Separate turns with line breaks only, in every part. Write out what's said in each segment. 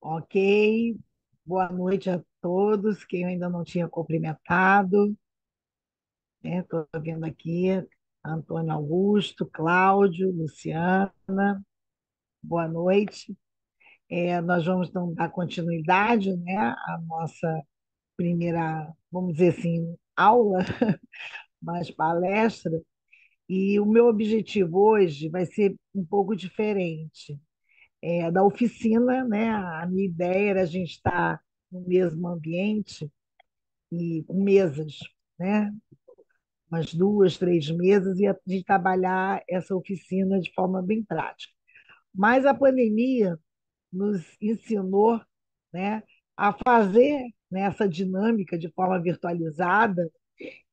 Ok, boa noite a todos, quem eu ainda não tinha cumprimentado, né? Estou vendo aqui Antônio Augusto, Cláudio, Luciana, boa noite. Nós vamos então dar continuidade, né, à nossa primeira, vamos dizer assim, aula, mais palestra, e o meu objetivo hoje vai ser um pouco diferente. Da oficina, né? A minha ideia era a gente estar no mesmo ambiente e com mesas, né? Umas duas, três mesas e a gente trabalhar essa oficina de forma bem prática. Mas a pandemia nos ensinou, né, a fazer, né, essa dinâmica de forma virtualizada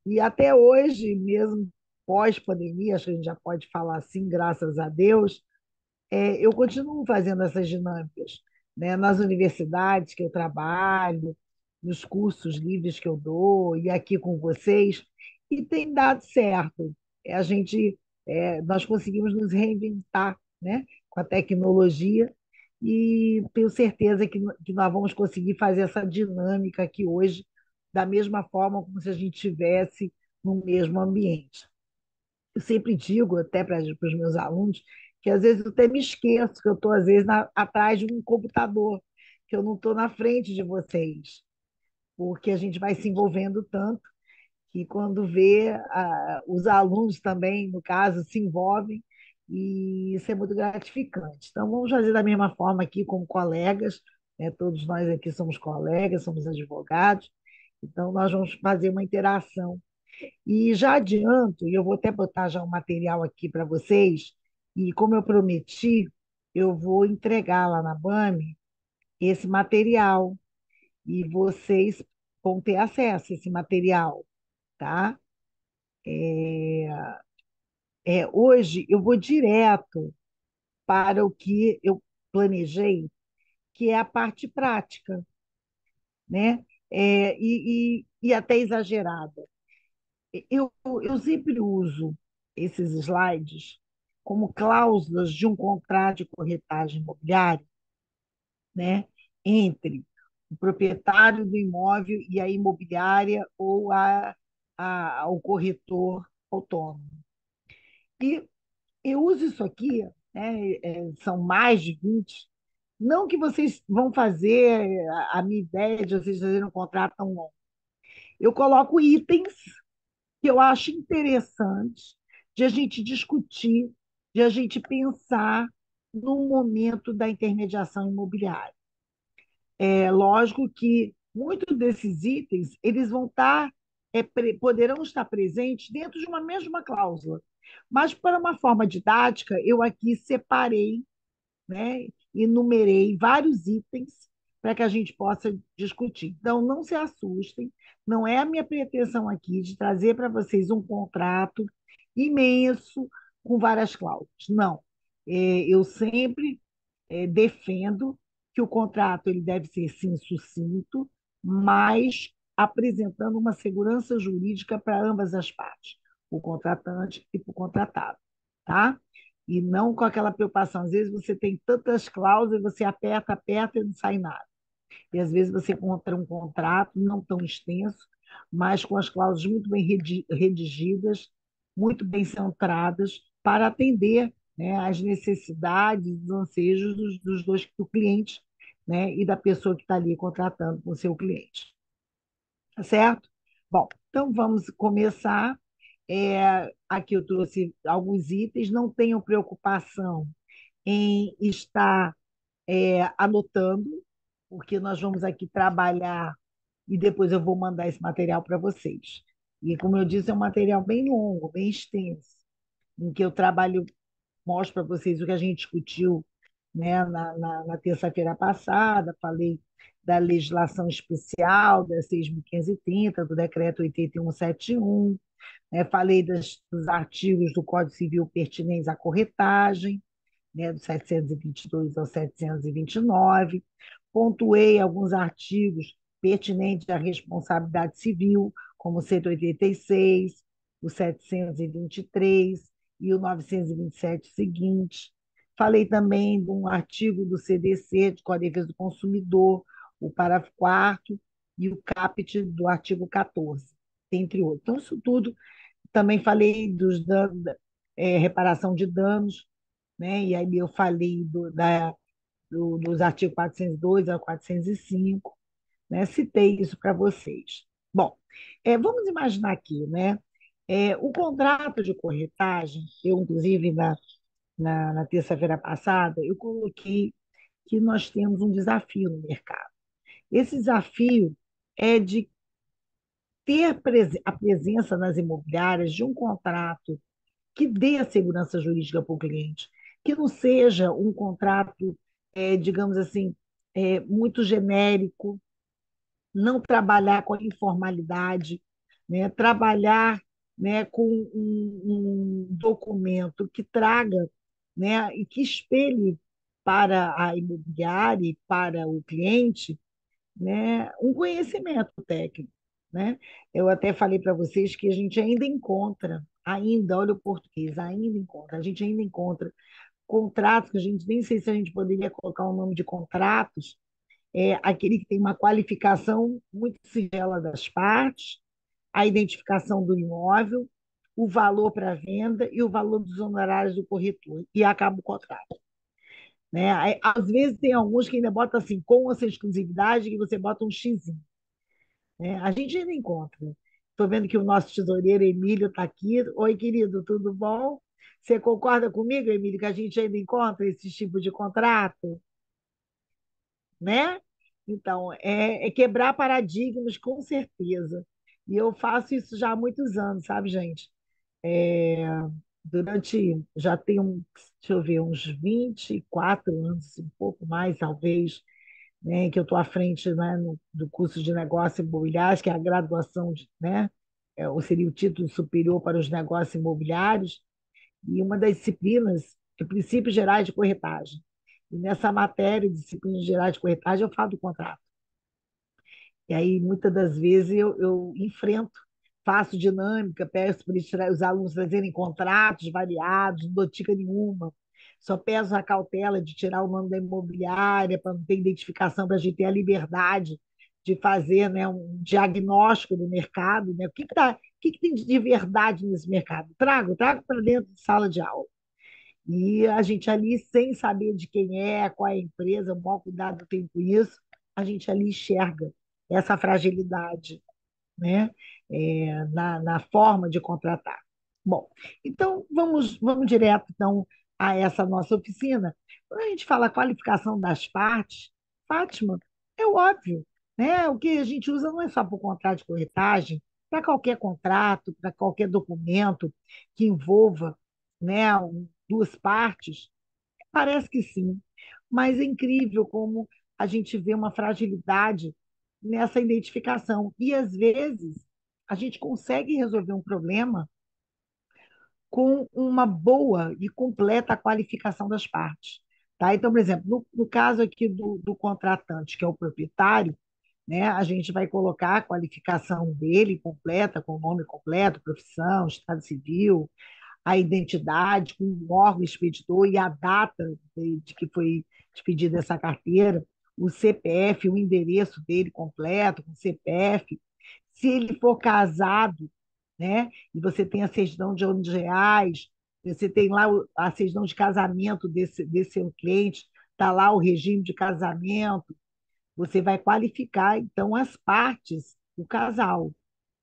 e até hoje, mesmo pós-pandemia, acho que a gente já pode falar assim, graças a Deus, eu continuo fazendo essas dinâmicas, né, nas universidades que eu trabalho, nos cursos livres que eu dou e aqui com vocês, e tem dado certo. Nós conseguimos nos reinventar, né, com a tecnologia e tenho certeza que nós vamos conseguir fazer essa dinâmica aqui hoje da mesma forma como se a gente estivesse no mesmo ambiente. Eu sempre digo, até para os meus alunos, que às vezes eu até me esqueço que eu estou, às vezes, atrás de um computador, que eu não estou na frente de vocês, porque a gente vai se envolvendo tanto que quando vê, os alunos também, no caso, se envolvem e isso é muito gratificante. Então, vamos fazer da mesma forma aqui como colegas, né? Todos nós aqui somos colegas, somos advogados, então nós vamos fazer uma interação e já adianto, e eu vou até botar já um material aqui para vocês, e como eu prometi, eu vou entregar lá na BAME esse material, e vocês vão ter acesso a esse material, tá? Hoje eu vou direto para o que eu planejei, que é a parte prática, né? E até exagerada. Eu sempre uso esses slides como cláusulas de um contrato de corretagem imobiliária, né, entre o proprietário do imóvel e a imobiliária ou ao corretor autônomo. E eu uso isso aqui, né, são mais de 20. Não que vocês vão fazer, a minha ideia de vocês fazerem um contrato tão longo. Eu coloco itens que eu acho interessante de a gente discutir, de a gente pensar no momento da intermediação imobiliária. É lógico que muitos desses itens eles vão estar, poderão estar presentes dentro de uma mesma cláusula, mas para uma forma didática, eu aqui separei, né, enumerei vários itens para que a gente possa discutir. Então, não se assustem, não é a minha pretensão aqui de trazer para vocês um contrato imenso com várias cláusulas. Não. Eu sempre defendo que o contrato ele deve ser, sim, sucinto, mas apresentando uma segurança jurídica para ambas as partes, o contratante e para o contratado, tá? E não com aquela preocupação. Às vezes você tem tantas cláusulas, você aperta, aperta e não sai nada. E às vezes você encontra um contrato não tão extenso, mas com as cláusulas muito bem redigidas, muito bem centradas, para atender, né, às necessidades, os anseios dos dois do cliente, né, e da pessoa que está ali contratando com o seu cliente. Tá certo? Bom, então vamos começar. Aqui eu trouxe alguns itens, não tenham preocupação em estar anotando, porque nós vamos aqui trabalhar e depois eu vou mandar esse material para vocês. E, como eu disse, é um material bem longo, bem extenso, em que eu trabalho, mostro para vocês o que a gente discutiu, né, na terça-feira passada, falei da legislação especial, da 6.530, do decreto 8171, né, falei dos artigos do Código Civil pertinentes à corretagem, né, do 722 ao 729, pontuei alguns artigos pertinentes à responsabilidade civil, como o 186, o 723 e o 927 seguintes. Falei também de um artigo do CDC, com a defesa do consumidor, o parágrafo 4 e o caput do artigo 14, entre outros. Então, isso tudo. Também falei dos danos, reparação de danos, né? E aí eu falei dos artigos 402 a 405, né? Citei isso para vocês. Bom, vamos imaginar aqui, né? O contrato de corretagem, eu, inclusive, na terça-feira passada, eu coloquei que nós temos um desafio no mercado. Esse desafio é de ter a presença nas imobiliárias de um contrato que dê a segurança jurídica para o cliente, que não seja um contrato, digamos assim, muito genérico, não trabalhar com a informalidade, né? Trabalhar, né, com um documento que traga, né, e que espelhe para a imobiliária e para o cliente, né, um conhecimento técnico, né? Eu até falei para vocês que a gente ainda encontra, ainda, olha o português, ainda encontra, a gente ainda encontra contratos que a gente nem sei se a gente poderia colocar o nome de contratos, aquele que tem uma qualificação muito singela das partes, a identificação do imóvel, o valor para a venda e o valor dos honorários do corretor, e acaba o contrato. Né? Aí, às vezes tem alguns que ainda botam assim, com ou sem exclusividade, que você bota um X, né? A gente ainda encontra. Estou vendo que o nosso tesoureiro Emílio está aqui. Oi, querido, tudo bom? Você concorda comigo, Emílio, que a gente ainda encontra esse tipo de contrato, né? Então, é quebrar paradigmas, com certeza. E eu faço isso já há muitos anos, sabe, gente? É, já tenho, deixa eu ver, uns 24 anos, um pouco mais, talvez, né, que eu estou à frente, né, do curso de negócios imobiliários, que é a graduação, né, ou seria o título superior para os negócios imobiliários, e uma das disciplinas é Princípios Gerais de Corretagem. E nessa matéria, Disciplinas Gerais de Corretagem, eu falo do contrato. E aí, muitas das vezes, eu enfrento, faço dinâmica, peço para os alunos trazerem contratos variados, não dou dica nenhuma. Só peço a cautela de tirar o nome da imobiliária para não ter identificação, para a gente ter a liberdade de fazer, né, um diagnóstico do mercado, né? O que tem de verdade nesse mercado? Trago para dentro de sala de aula. E a gente ali, sem saber de quem é, qual é a empresa, o maior cuidado que eu tenho com isso, a gente ali enxerga essa fragilidade, né? Na forma de contratar. Bom, então vamos direto então a essa nossa oficina. Quando a gente fala qualificação das partes, Fátima, é óbvio, né? O que a gente usa não é só para o contrato de corretagem, para qualquer contrato, para qualquer documento que envolva, né, duas partes, parece que sim, mas é incrível como a gente vê uma fragilidade nessa identificação. E, às vezes, a gente consegue resolver um problema com uma boa e completa qualificação das partes. Tá? Então, por exemplo, no caso aqui do contratante, que é o proprietário, né, a gente vai colocar a qualificação dele completa, com o nome completo, profissão, estado civil, a identidade, com o órgão expedidor e a data de que foi expedida essa carteira, o CPF, o endereço dele completo, com o CPF. Se ele for casado, né, e você tem a certidão de anos reais, você tem lá a certidão de casamento desse seu cliente, está lá o regime de casamento, você vai qualificar, então, as partes do casal,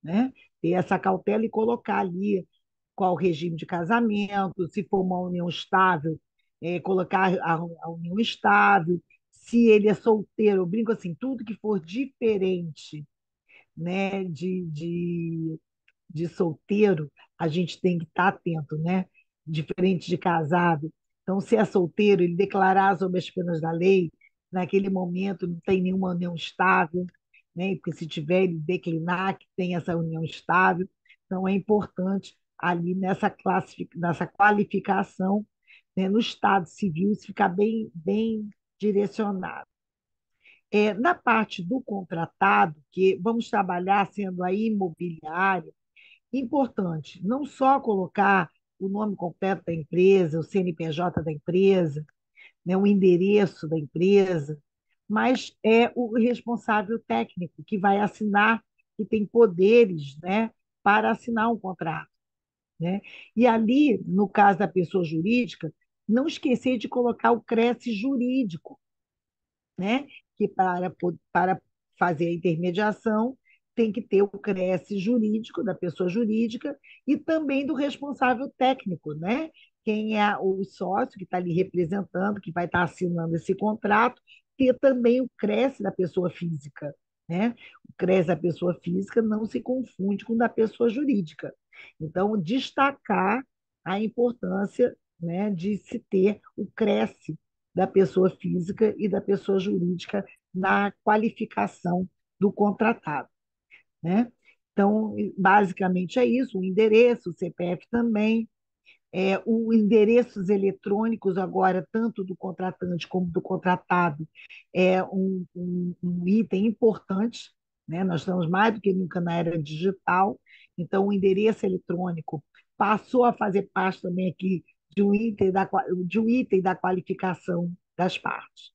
né? Ter essa cautela e colocar ali qual o regime de casamento, se for uma união estável, colocar a união estável, se ele é solteiro, eu brinco assim, tudo que for diferente, né, de solteiro, a gente tem que estar atento, né? Diferente de casado. Então, se é solteiro, ele declarar sob as penas da lei, naquele momento não tem nenhuma união estável, né? Porque se tiver, ele declinar que tem essa união estável. Então, é importante ali nessa qualificação, né, no Estado Civil, isso ficar bem, bem direcionado. Na parte do contratado, que vamos trabalhar sendo a imobiliária, importante não só colocar o nome completo da empresa, o CNPJ da empresa, né, o endereço da empresa, mas é o responsável técnico que vai assinar, que tem poderes, né, para assinar um contrato, né? E ali, no caso da pessoa jurídica, não esquecer de colocar o CRECE jurídico, né? Que para fazer a intermediação tem que ter o CRECE jurídico da pessoa jurídica e também do responsável técnico, né? Quem é o sócio que está ali representando, que vai estar assinando esse contrato, ter também o CRECE da pessoa física, né? O CRECE da pessoa física não se confunde com o da pessoa jurídica. Então, destacar a importância, né, de se ter o CRECE da pessoa física e da pessoa jurídica na qualificação do contratado, né? Então, basicamente é isso, o endereço, o CPF também, os endereços eletrônicos agora, tanto do contratante como do contratado, é um item importante, né? Nós estamos mais do que nunca na era digital, então o endereço eletrônico passou a fazer parte também aqui de um item da qualificação das partes.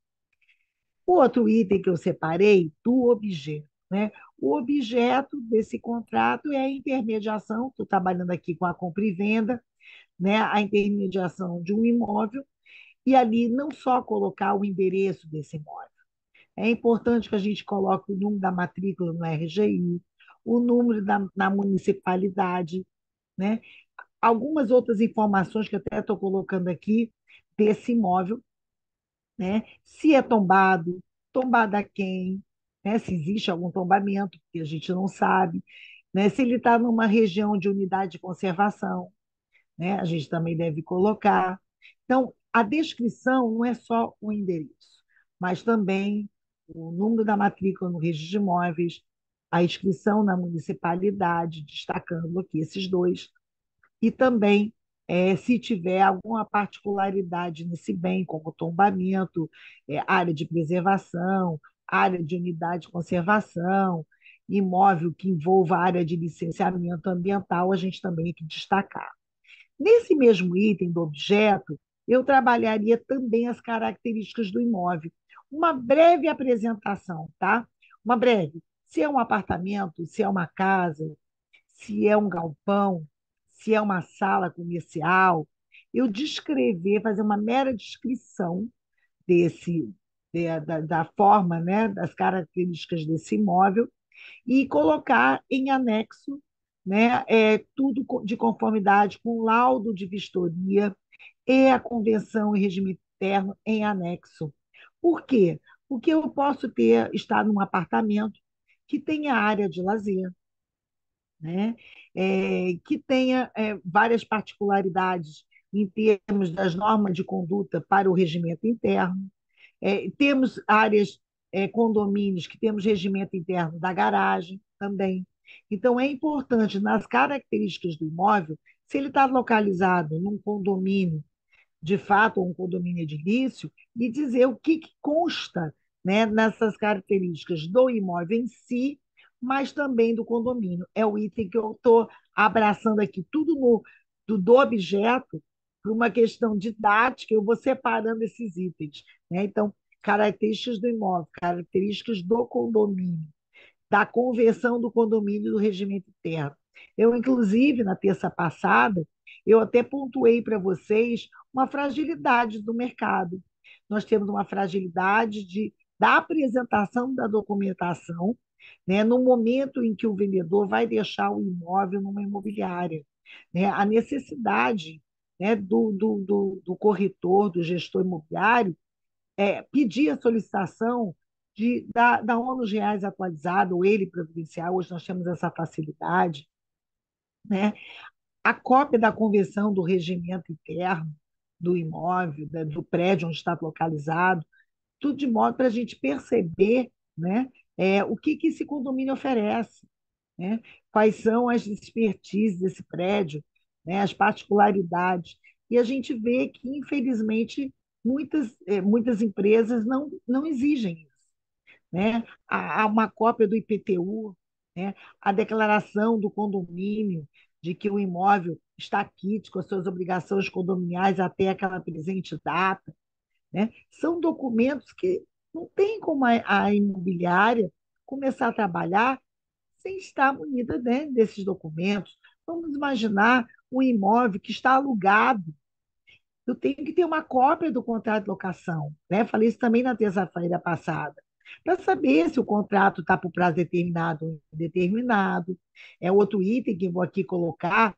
O outro item que eu separei do objeto, né? O objeto desse contrato é a intermediação, estou trabalhando aqui com a compra e venda, né? A intermediação de um imóvel, e ali não só colocar o endereço desse imóvel. É importante que a gente coloque o número da matrícula no RGI, o número na municipalidade, né? Algumas outras informações que até estou colocando aqui desse imóvel, né? Se é tombado, tombado a quem, né? Se existe algum tombamento, que a gente não sabe, né? Se ele está numa região de unidade de conservação, né? A gente também deve colocar. Então, a descrição não é só o endereço, mas também o número da matrícula no registro de imóveis, a inscrição na municipalidade, destacando aqui esses dois, e também se tiver alguma particularidade nesse bem, como tombamento, área de preservação, área de unidade de conservação, imóvel que envolva área de licenciamento ambiental, a gente também tem que destacar. Nesse mesmo item do objeto, eu trabalharia também as características do imóvel. Uma breve apresentação, tá? Uma breve. Se é um apartamento, se é uma casa, se é um galpão, se é uma sala comercial, eu descrever, fazer uma mera descrição desse, da forma, né, das características desse imóvel e colocar em anexo, né, tudo de conformidade com o laudo de vistoria e a convenção e regime interno em anexo. Por quê? Porque eu posso estar num apartamento que tenha área de lazer, né? Que tenha várias particularidades em termos das normas de conduta para o regimento interno. Temos áreas, condomínios que temos regimento interno da garagem também. Então, é importante, nas características do imóvel, se ele está localizado num condomínio de fato, ou um condomínio edilício, e dizer o que consta, né, nessas características do imóvel em si, mas também do condomínio. É o item que eu estou abraçando aqui, tudo do objeto, por uma questão didática, eu vou separando esses itens. Né? Então, características do imóvel, características do condomínio, da conversão do condomínio do regimento interno. Eu, inclusive, na terça passada, eu até pontuei para vocês uma fragilidade do mercado. Nós temos uma fragilidade da apresentação da documentação, né, no momento em que o vendedor vai deixar o imóvel numa imobiliária. Né, a necessidade, né, do corretor, do gestor imobiliário, pedir a solicitação da ônus reais atualizada, ou ele providencial, hoje nós temos essa facilidade, né? A cópia da convenção do regimento interno do imóvel, do prédio onde está localizado, tudo de modo para a gente perceber, né, o que esse condomínio oferece, né? Quais são as expertises desse prédio, né? As particularidades. E a gente vê que, infelizmente, muitas empresas não exigem isso. Né? Há uma cópia do IPTU, né? A declaração do condomínio, de que o imóvel está quite com as suas obrigações condominiais até aquela presente data, né? São documentos que não tem como a imobiliária começar a trabalhar sem estar munida, né, desses documentos. Vamos imaginar um imóvel que está alugado. Eu tenho que ter uma cópia do contrato de locação, né? Falei isso também na terça-feira passada, para saber se o contrato está por prazo determinado ou indeterminado. É outro item que eu vou aqui colocar,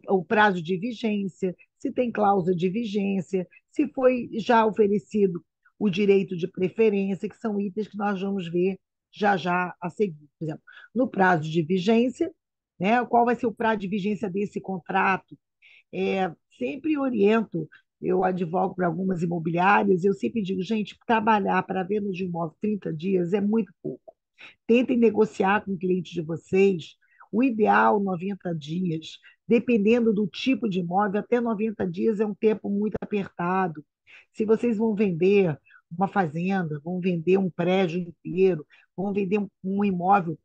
o prazo de vigência, se tem cláusula de vigência, se foi já oferecido o direito de preferência, que são itens que nós vamos ver já já a seguir. Por exemplo, no prazo de vigência, né, qual vai ser o prazo de vigência desse contrato? Sempre oriento, eu advogo para algumas imobiliárias, eu sempre digo, gente, trabalhar para venda de imóvel 30 dias é muito pouco. Tentem negociar com o cliente de vocês, o ideal 90 dias, dependendo do tipo de imóvel, até 90 dias é um tempo muito apertado. Se vocês vão vender uma fazenda, vão vender um prédio inteiro, vão vender um imóvel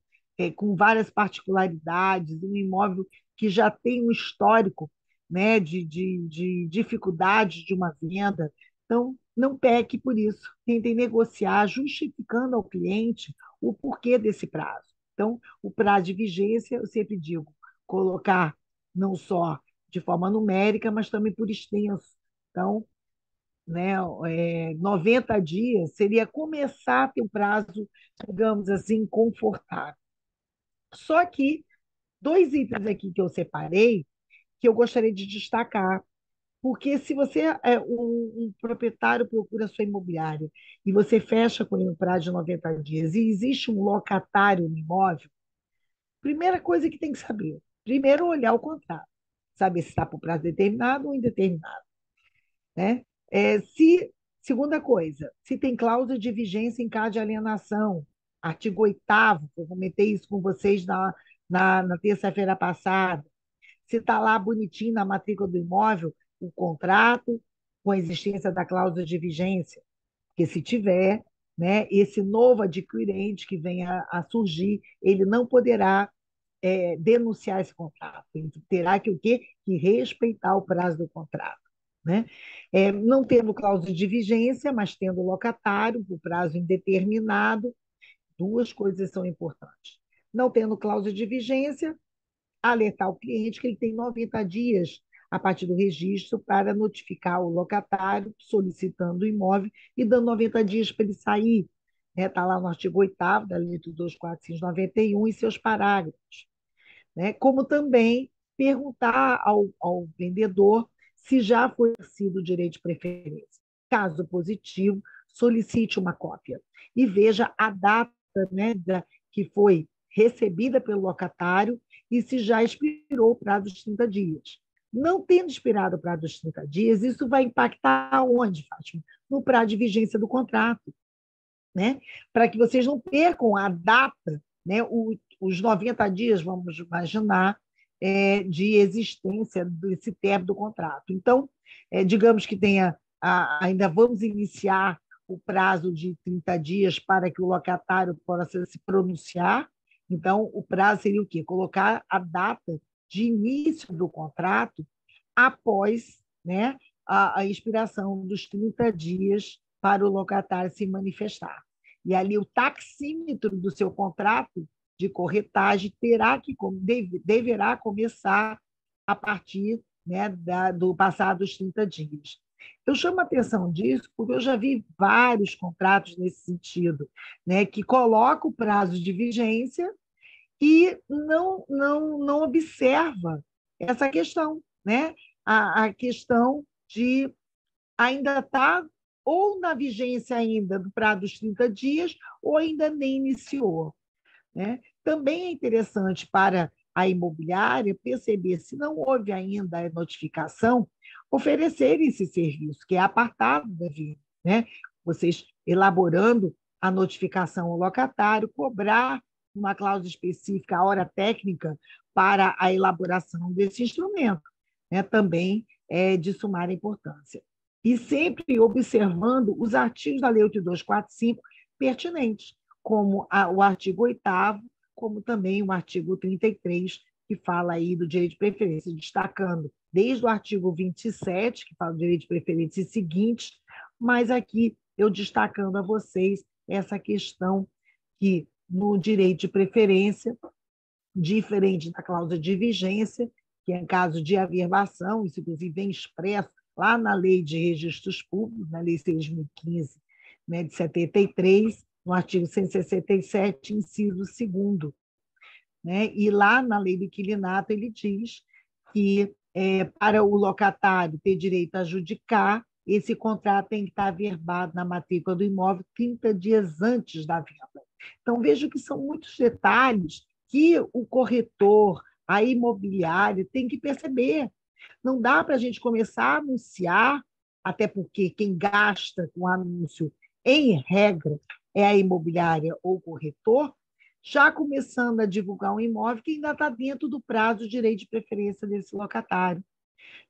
com várias particularidades, um imóvel que já tem um histórico, né, de dificuldades de uma venda. Então, não peque por isso. Tentem negociar, justificando ao cliente o porquê desse prazo. Então, o prazo de vigência, eu sempre digo, colocar não só de forma numérica, mas também por extenso. Então, né, 90 dias seria começar a ter um prazo, digamos assim, confortável. Só que dois itens aqui que eu separei, que eu gostaria de destacar, porque se você é um proprietário procura a sua imobiliária e você fecha com ele um prazo de 90 dias e existe um locatário no imóvel, primeira coisa que tem que saber, primeiro olhar o contrato, saber se está por prazo determinado ou indeterminado, né? Segunda coisa, se tem cláusula de vigência em caso de alienação, artigo 8º, eu comentei isso com vocês na terça-feira passada, se está lá bonitinho na matrícula do imóvel, o contrato com a existência da cláusula de vigência, porque se tiver, né, esse novo adquirente que venha a surgir, ele não poderá denunciar esse contrato. Ele terá que o quê? Que respeitar o prazo do contrato. Né? Não tendo cláusula de vigência, mas tendo locatário, por prazo indeterminado, duas coisas são importantes. Não tendo cláusula de vigência, alertar o cliente que ele tem 90 dias a partir do registro para notificar o locatário solicitando o imóvel e dando 90 dias para ele sair. Está lá no artigo 8º da Lei 2.491 e seus parágrafos. Né? Como também perguntar ao vendedor se já foi exercido o direito de preferência. Caso positivo, solicite uma cópia e veja a data, né, que foi recebida pelo locatário e se já expirou o prazo dos 30 dias. Não tendo expirado o prazo dos 30 dias, isso vai impactar onde, Fátima? No prazo de vigência do contrato, né? Para que vocês não percam a data, né? Os 90 dias, vamos imaginar, de existência desse término do contrato. Então, digamos que ainda vamos iniciar o prazo de 30 dias para que o locatário possa se pronunciar. Então, o prazo seria o quê? Colocar a data de início do contrato após, né, a expiração dos 30 dias para o locatário se manifestar. E ali o taxímetro do seu contrato de corretagem deverá começar a partir, né, do passado dos 30 dias. Eu chamo a atenção disso porque eu já vi vários contratos nesse sentido, né, que colocam o prazo de vigência e não observa essa questão, né? A questão de ainda estar ou na vigência ainda do prazo dos 30 dias ou ainda nem iniciou. Né? Também é interessante para a imobiliária perceber se não houve ainda a notificação, oferecer esse serviço, que é apartado da venda. Né? Vocês elaborando a notificação ao locatário, cobrar uma cláusula específica, a hora técnica, para a elaboração desse instrumento. Né? Também é de sumar importância. E sempre observando os artigos da Lei 8245 pertinentes, como o artigo 8º, como também o artigo 33 que fala aí do direito de preferência, destacando desde o artigo 27, que fala do direito de preferência e seguintes, mas aqui eu destacando a vocês essa questão que no direito de preferência, diferente da cláusula de vigência, que é em caso de averbação, isso inclusive vem expresso lá na Lei de Registros Públicos, na Lei 6.015, né, de 73, no artigo 167, inciso 2º, né? E lá na Lei do Inquilinato ele diz que para o locatário ter direito a adjudicar, esse contrato tem que estar averbado na matrícula do imóvel 30 dias antes da venda. Então, vejo que são muitos detalhes que o corretor, a imobiliária, tem que perceber. Não dá para a gente começar a anunciar, até porque quem gasta com anúncio, em regra, é a imobiliária ou o corretor, já começando a divulgar um imóvel que ainda está dentro do prazo de direito de preferência desse locatário.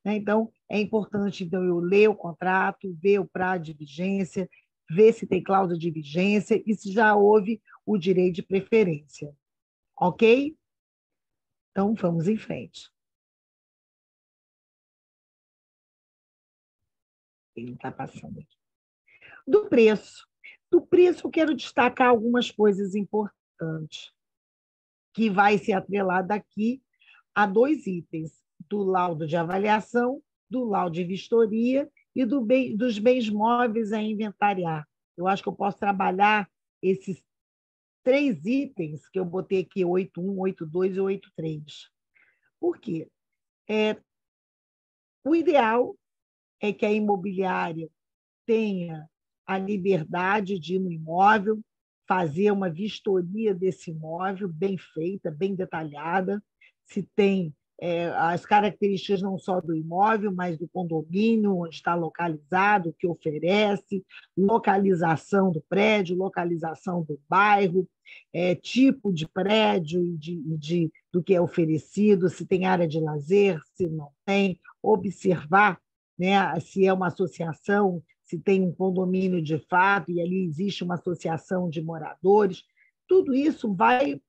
Então, é importante eu ler o contrato, ver o prazo de vigência, ver se tem cláusula de vigência e se já houve o direito de preferência. Ok? Então, vamos em frente. Ele está passando aqui. Do preço. Do preço, eu quero destacar algumas coisas importantes, que vai ser atrelado aqui a 2 itens, do laudo de avaliação, do laudo de vistoria e dos bens móveis a inventariar. Eu acho que eu posso trabalhar esses 3 itens que eu botei aqui, 8.1, 8.2 e 8.3. Por quê? O ideal é que a imobiliária tenha a liberdade de ir no imóvel, fazer uma vistoria desse imóvel bem feita, bem detalhada, se tem as características não só do imóvel, mas do condomínio, onde está localizado, o que oferece, localização do prédio, localização do bairro, tipo de prédio do que é oferecido, se tem área de lazer, se não tem, observar, né, se é uma associação, se tem um condomínio de fato e ali existe uma associação de moradores, tudo isso vai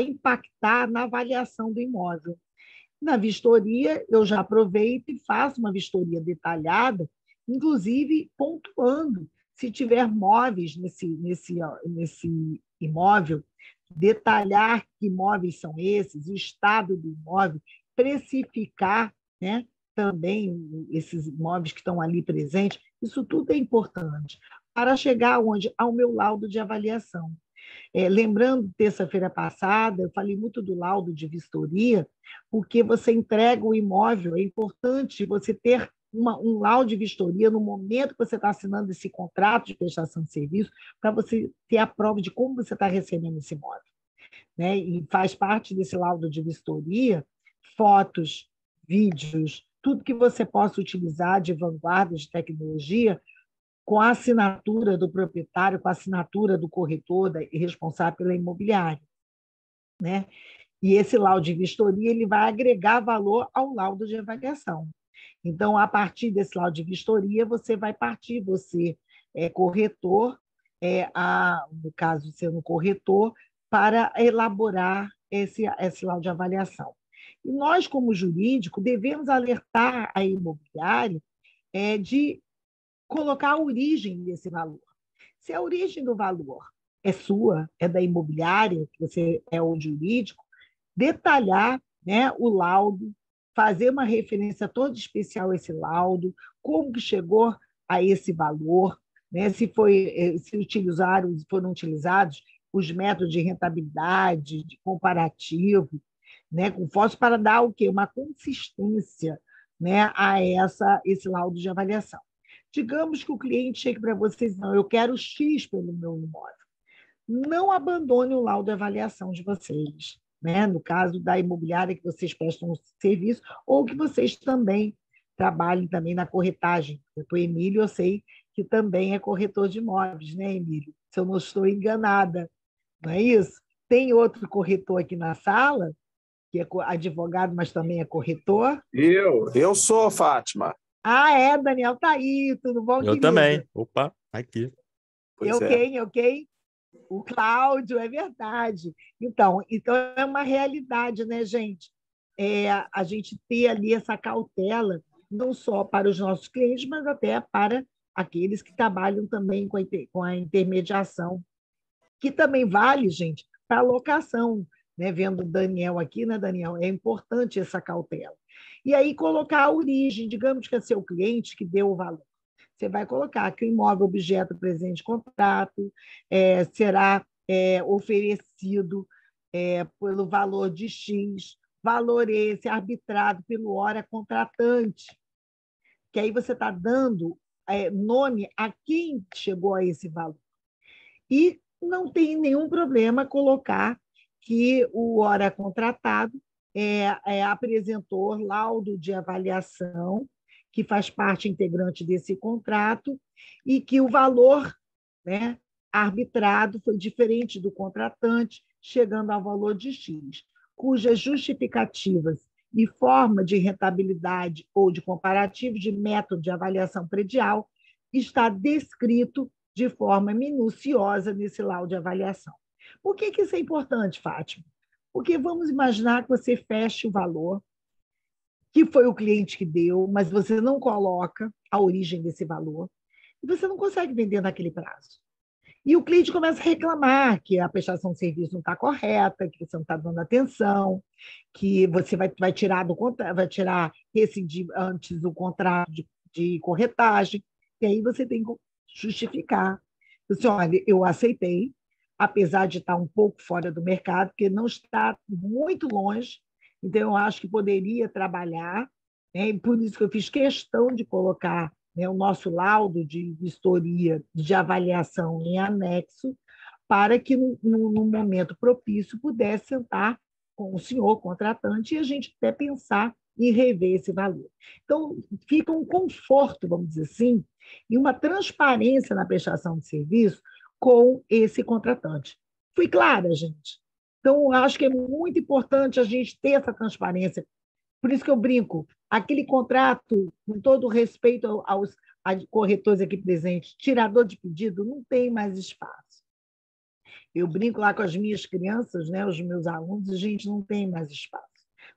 impactar na avaliação do imóvel. Na vistoria, eu já aproveito e faço uma vistoria detalhada, inclusive pontuando se tiver móveis nesse imóvel, detalhar que imóveis são esses, o estado do imóvel, precificar, né, também esses imóveis que estão ali presentes. Isso tudo é importante para chegar onde? Ao meu laudo de avaliação. Lembrando, terça-feira passada, eu falei muito do laudo de vistoria, porque você entrega o imóvel, é importante você ter um laudo de vistoria no momento que você está assinando esse contrato de prestação de serviço, para você ter a prova de como você está recebendo esse imóvel. Né? E faz parte desse laudo de vistoria fotos, vídeos, tudo que você possa utilizar de vanguarda de tecnologia com a assinatura do proprietário, com a assinatura do corretor responsável pela imobiliária. Né? E esse laudo de vistoria ele vai agregar valor ao laudo de avaliação. Então, a partir desse laudo de vistoria, você vai partir, você é corretor, no caso, sendo corretor, para elaborar esse laudo de avaliação. E nós, como jurídico, devemos alertar a imobiliária de colocar a origem desse valor. Se a origem do valor é sua, é da imobiliária, que você é o jurídico, detalhar, né, o laudo, fazer uma referência toda especial a esse laudo, como que chegou a esse valor, né, se foram utilizados os métodos de rentabilidade, de comparativo, né, com fósseis para dar o quê? Uma consistência, né, a esse laudo de avaliação. Digamos que o cliente chegue para vocês, não, eu quero X pelo meu imóvel. Não abandone o laudo de avaliação de vocês, né? No caso da imobiliária que vocês prestam serviço, ou que vocês também trabalhem também na corretagem. O Emílio, eu sei que também é corretor de imóveis, né, Emílio? Se eu não estou enganada, não é isso? Tem outro corretor aqui na sala, que é advogado, mas também é corretor.
Eu sou, Fátima.
Daniel tá aí, tudo bom,
Eu
querido?
também. Opa, aqui.
Pois
Ok. O Cláudio, é verdade. Então é uma realidade, né, gente? a gente ter ali essa cautela, não só para os nossos clientes, mas até para aqueles que trabalham também com a intermediação, que também vale, gente, para a locação. Né? Vendo o Daniel aqui, né, Daniel? É importante essa cautela. E aí colocar a origem, digamos que é seu cliente que deu o valor. Você vai colocar que o imóvel objeto presente de contrato será oferecido pelo valor de X, valor esse arbitrado pelo hora contratante, que aí você está dando nome a quem chegou a esse valor. E não tem nenhum problema colocar que o hora contratado apresentou laudo de avaliação, que faz parte integrante desse contrato, e que o valor, né, arbitrado foi diferente do contratante, chegando ao valor de X, cujas justificativas e forma de rentabilidade ou de comparativo de método de avaliação predial está descrito de forma minuciosa nesse laudo de avaliação. Por que isso é importante, Fátima? Porque vamos imaginar que você feche o valor, que foi o cliente que deu, mas você não coloca a origem desse valor, e você não consegue vender naquele prazo. E o cliente começa a reclamar que a prestação de serviço não está correta, que você não está dando atenção, que você vai tirar do contrato, vai rescindir antes o contrato de corretagem, e aí você tem que justificar. Assim, olha, eu aceitei, apesar de estar um pouco fora do mercado, porque não está muito longe, então eu acho que poderia trabalhar, né? E por isso que eu fiz questão de colocar, né, o nosso laudo de vistoria de avaliação em anexo, para que, no momento propício, pudesse sentar com o senhor contratante e a gente até pensar em rever esse valor. Então, fica um conforto, vamos dizer assim, e uma transparência na prestação de serviço com esse contratante. Fui clara, gente? Então, acho que é muito importante a gente ter essa transparência. Por isso que eu brinco, aquele contrato, com todo respeito aos corretores aqui presentes, tirador de pedido, não tem mais espaço. Eu brinco lá com as minhas crianças, né, os meus alunos, a gente não tem mais espaço.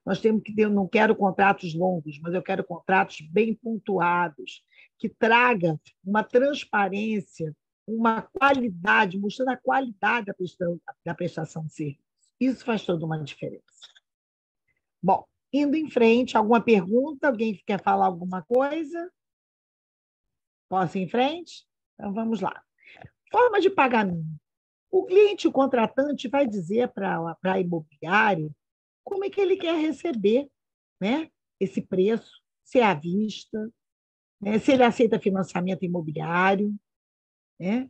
Nós temos que ter, eu não quero contratos longos, mas eu quero contratos bem pontuados, que traga uma transparência, uma qualidade, mostrando a qualidade da prestação de serviço. Isso faz toda uma diferença. Bom, indo em frente, alguma pergunta? Alguém quer falar alguma coisa? Posso ir em frente? Então, vamos lá. Forma de pagamento. O cliente, o contratante, vai dizer para a imobiliária como é que ele quer receber, né, esse preço, se é à vista, né, se ele aceita financiamento imobiliário, né,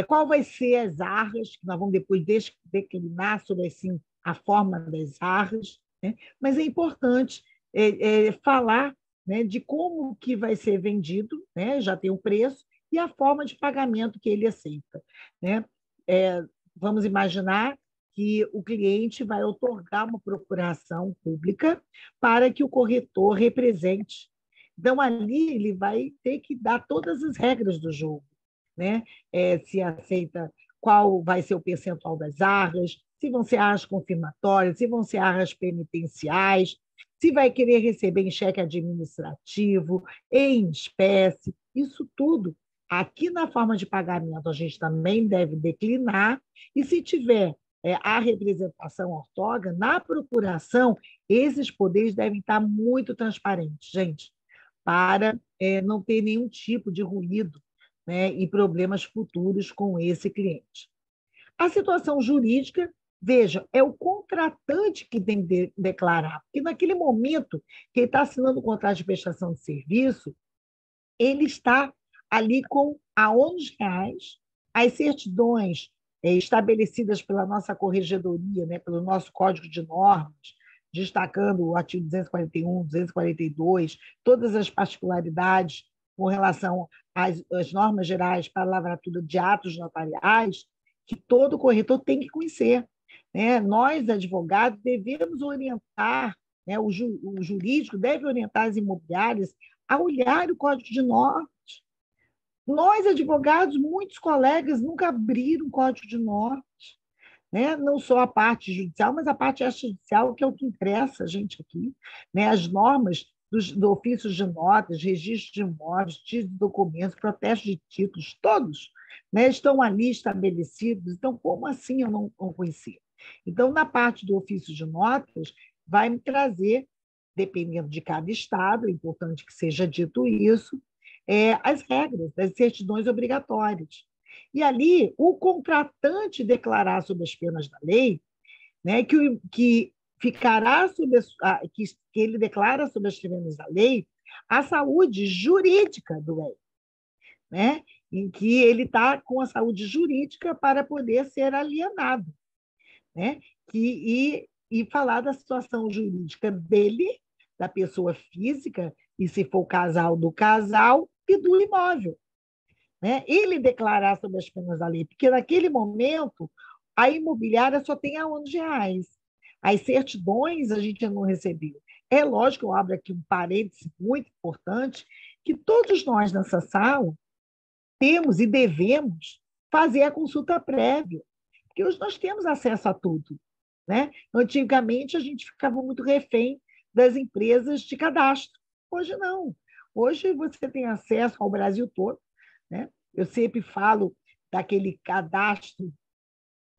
qual vai ser as arras, que nós vamos depois declinar sobre assim, a forma das arras, né, mas é importante falar, né, de como que vai ser vendido, né, já tem o preço, e a forma de pagamento que ele aceita. Né? Vamos imaginar que o cliente vai outorgar uma procuração pública para que o corretor represente. Então, ali ele vai ter que dar todas as regras do jogo, né? Se aceita qual vai ser o percentual das arras, se vão ser arras confirmatórias, se vão ser arras penitenciais, se vai querer receber em cheque administrativo, em espécie, isso tudo. Aqui na forma de pagamento, a gente também deve declinar, e se tiver a representação ortógona, na procuração, esses poderes devem estar muito transparentes, gente, para não ter nenhum tipo de ruído, né, e problemas futuros com esse cliente. A situação jurídica, veja, é o contratante que tem que declarar, porque naquele momento que ele está assinando o contrato de prestação de serviço, ele está ali com a R$11, as certidões estabelecidas pela nossa corregedoria, né, pelo nosso Código de Normas, destacando o artigo 241, 242, todas as particularidades com relação às normas gerais para a lavratura de atos notariais, que todo corretor tem que conhecer. Né? Nós, advogados, devemos orientar, né, o jurídico deve orientar as imobiliárias a olhar o Código de Normas. Nós, advogados, muitos colegas nunca abriram o Código de Normas. né? Não só a parte judicial, mas a parte extrajudicial, que é o que interessa a gente aqui, né? As normas do ofício de notas, registro de imóveis, título de documentos, protesto de títulos, todos, né, estão ali estabelecidos. Então, como assim eu não conhecia? Então, na parte do ofício de notas, vai me trazer, dependendo de cada estado, é importante que seja dito isso, as regras das certidões obrigatórias. E ali, o contratante declarar sob as penas da lei, né, que ficará sob que ele declara sob as penas da lei a saúde jurídica do réu, né, em que ele está com a saúde jurídica para poder ser alienado, né, e falar da situação jurídica dele, da pessoa física, e se for casal, do casal e do imóvel, né? Ele declarar sobre as penas da lei, porque naquele momento a imobiliária só tem aonde reais. As certidões a gente não recebeu. É lógico, eu abro aqui um parêntese muito importante, que todos nós nessa sala temos e devemos fazer a consulta prévia, porque hoje nós temos acesso a tudo, né? Antigamente a gente ficava muito refém das empresas de cadastro. Hoje não. Hoje você tem acesso ao Brasil todo, né? Eu sempre falo daquele cadastro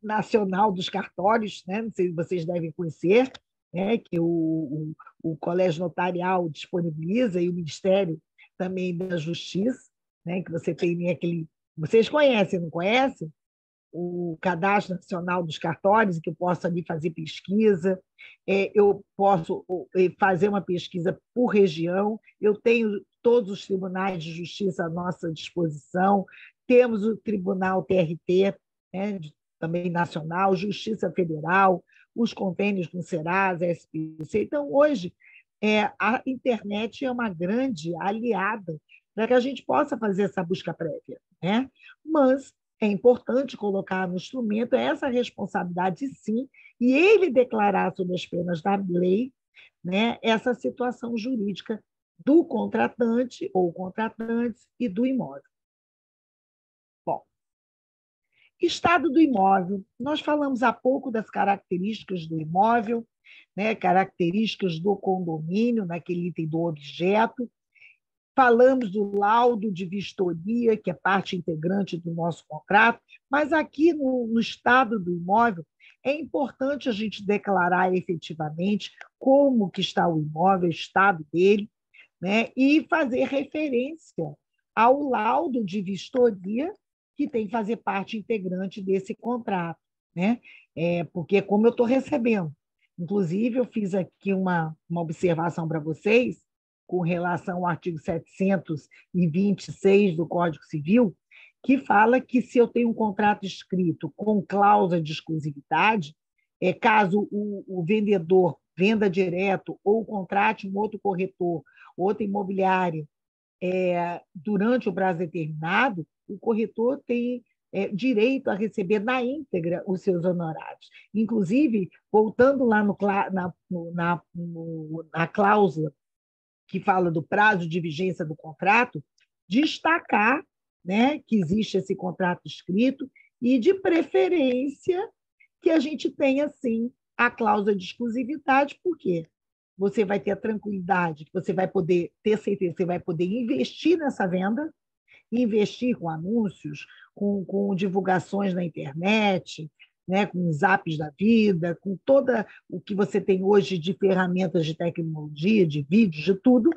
nacional dos cartórios, né? Não sei se vocês devem conhecer, né? Que o Colégio Notarial disponibiliza e o Ministério também da Justiça, né? Que você tem aquele... Vocês conhecem, não conhecem? O Cadastro Nacional dos Cartórios, que eu posso ali fazer pesquisa, eu posso fazer uma pesquisa por região, eu tenho todos os tribunais de justiça à nossa disposição, temos o Tribunal TRT, né, também nacional, Justiça Federal, os convênios com o Serasa, SPC. Então, hoje, a internet é uma grande aliada para que a gente possa fazer essa busca prévia, né? Mas é importante colocar no instrumento essa responsabilidade, sim, e ele declarar sob as penas da lei, né, essa situação jurídica do contratante ou contratantes e do imóvel. Bom, estado do imóvel. Nós falamos há pouco das características do imóvel, né, características do condomínio, naquele item do objeto. Falamos do laudo de vistoria, que é parte integrante do nosso contrato, mas aqui no estado do imóvel é importante a gente declarar efetivamente como que está o imóvel, o estado dele, né? E fazer referência ao laudo de vistoria, que tem que fazer parte integrante desse contrato, né? Porque como eu estou recebendo. Inclusive, eu fiz aqui uma observação para vocês, com relação ao artigo 726 do Código Civil, que fala que se eu tenho um contrato escrito com cláusula de exclusividade, caso o vendedor venda direto ou contrate um outro corretor, outra imobiliária, durante o prazo determinado, o corretor tem direito a receber na íntegra os seus honorários. Inclusive, voltando lá na cláusula que fala do prazo de vigência do contrato, destacar, né, que existe esse contrato escrito e, de preferência, que a gente tenha, sim, a cláusula de exclusividade, porque você vai ter a tranquilidade, que você vai poder ter certeza, que você vai poder investir nessa venda, investir com anúncios, com divulgações na internet, né, com os apps da vida, com toda o que você tem hoje de ferramentas de tecnologia, de vídeos, de tudo,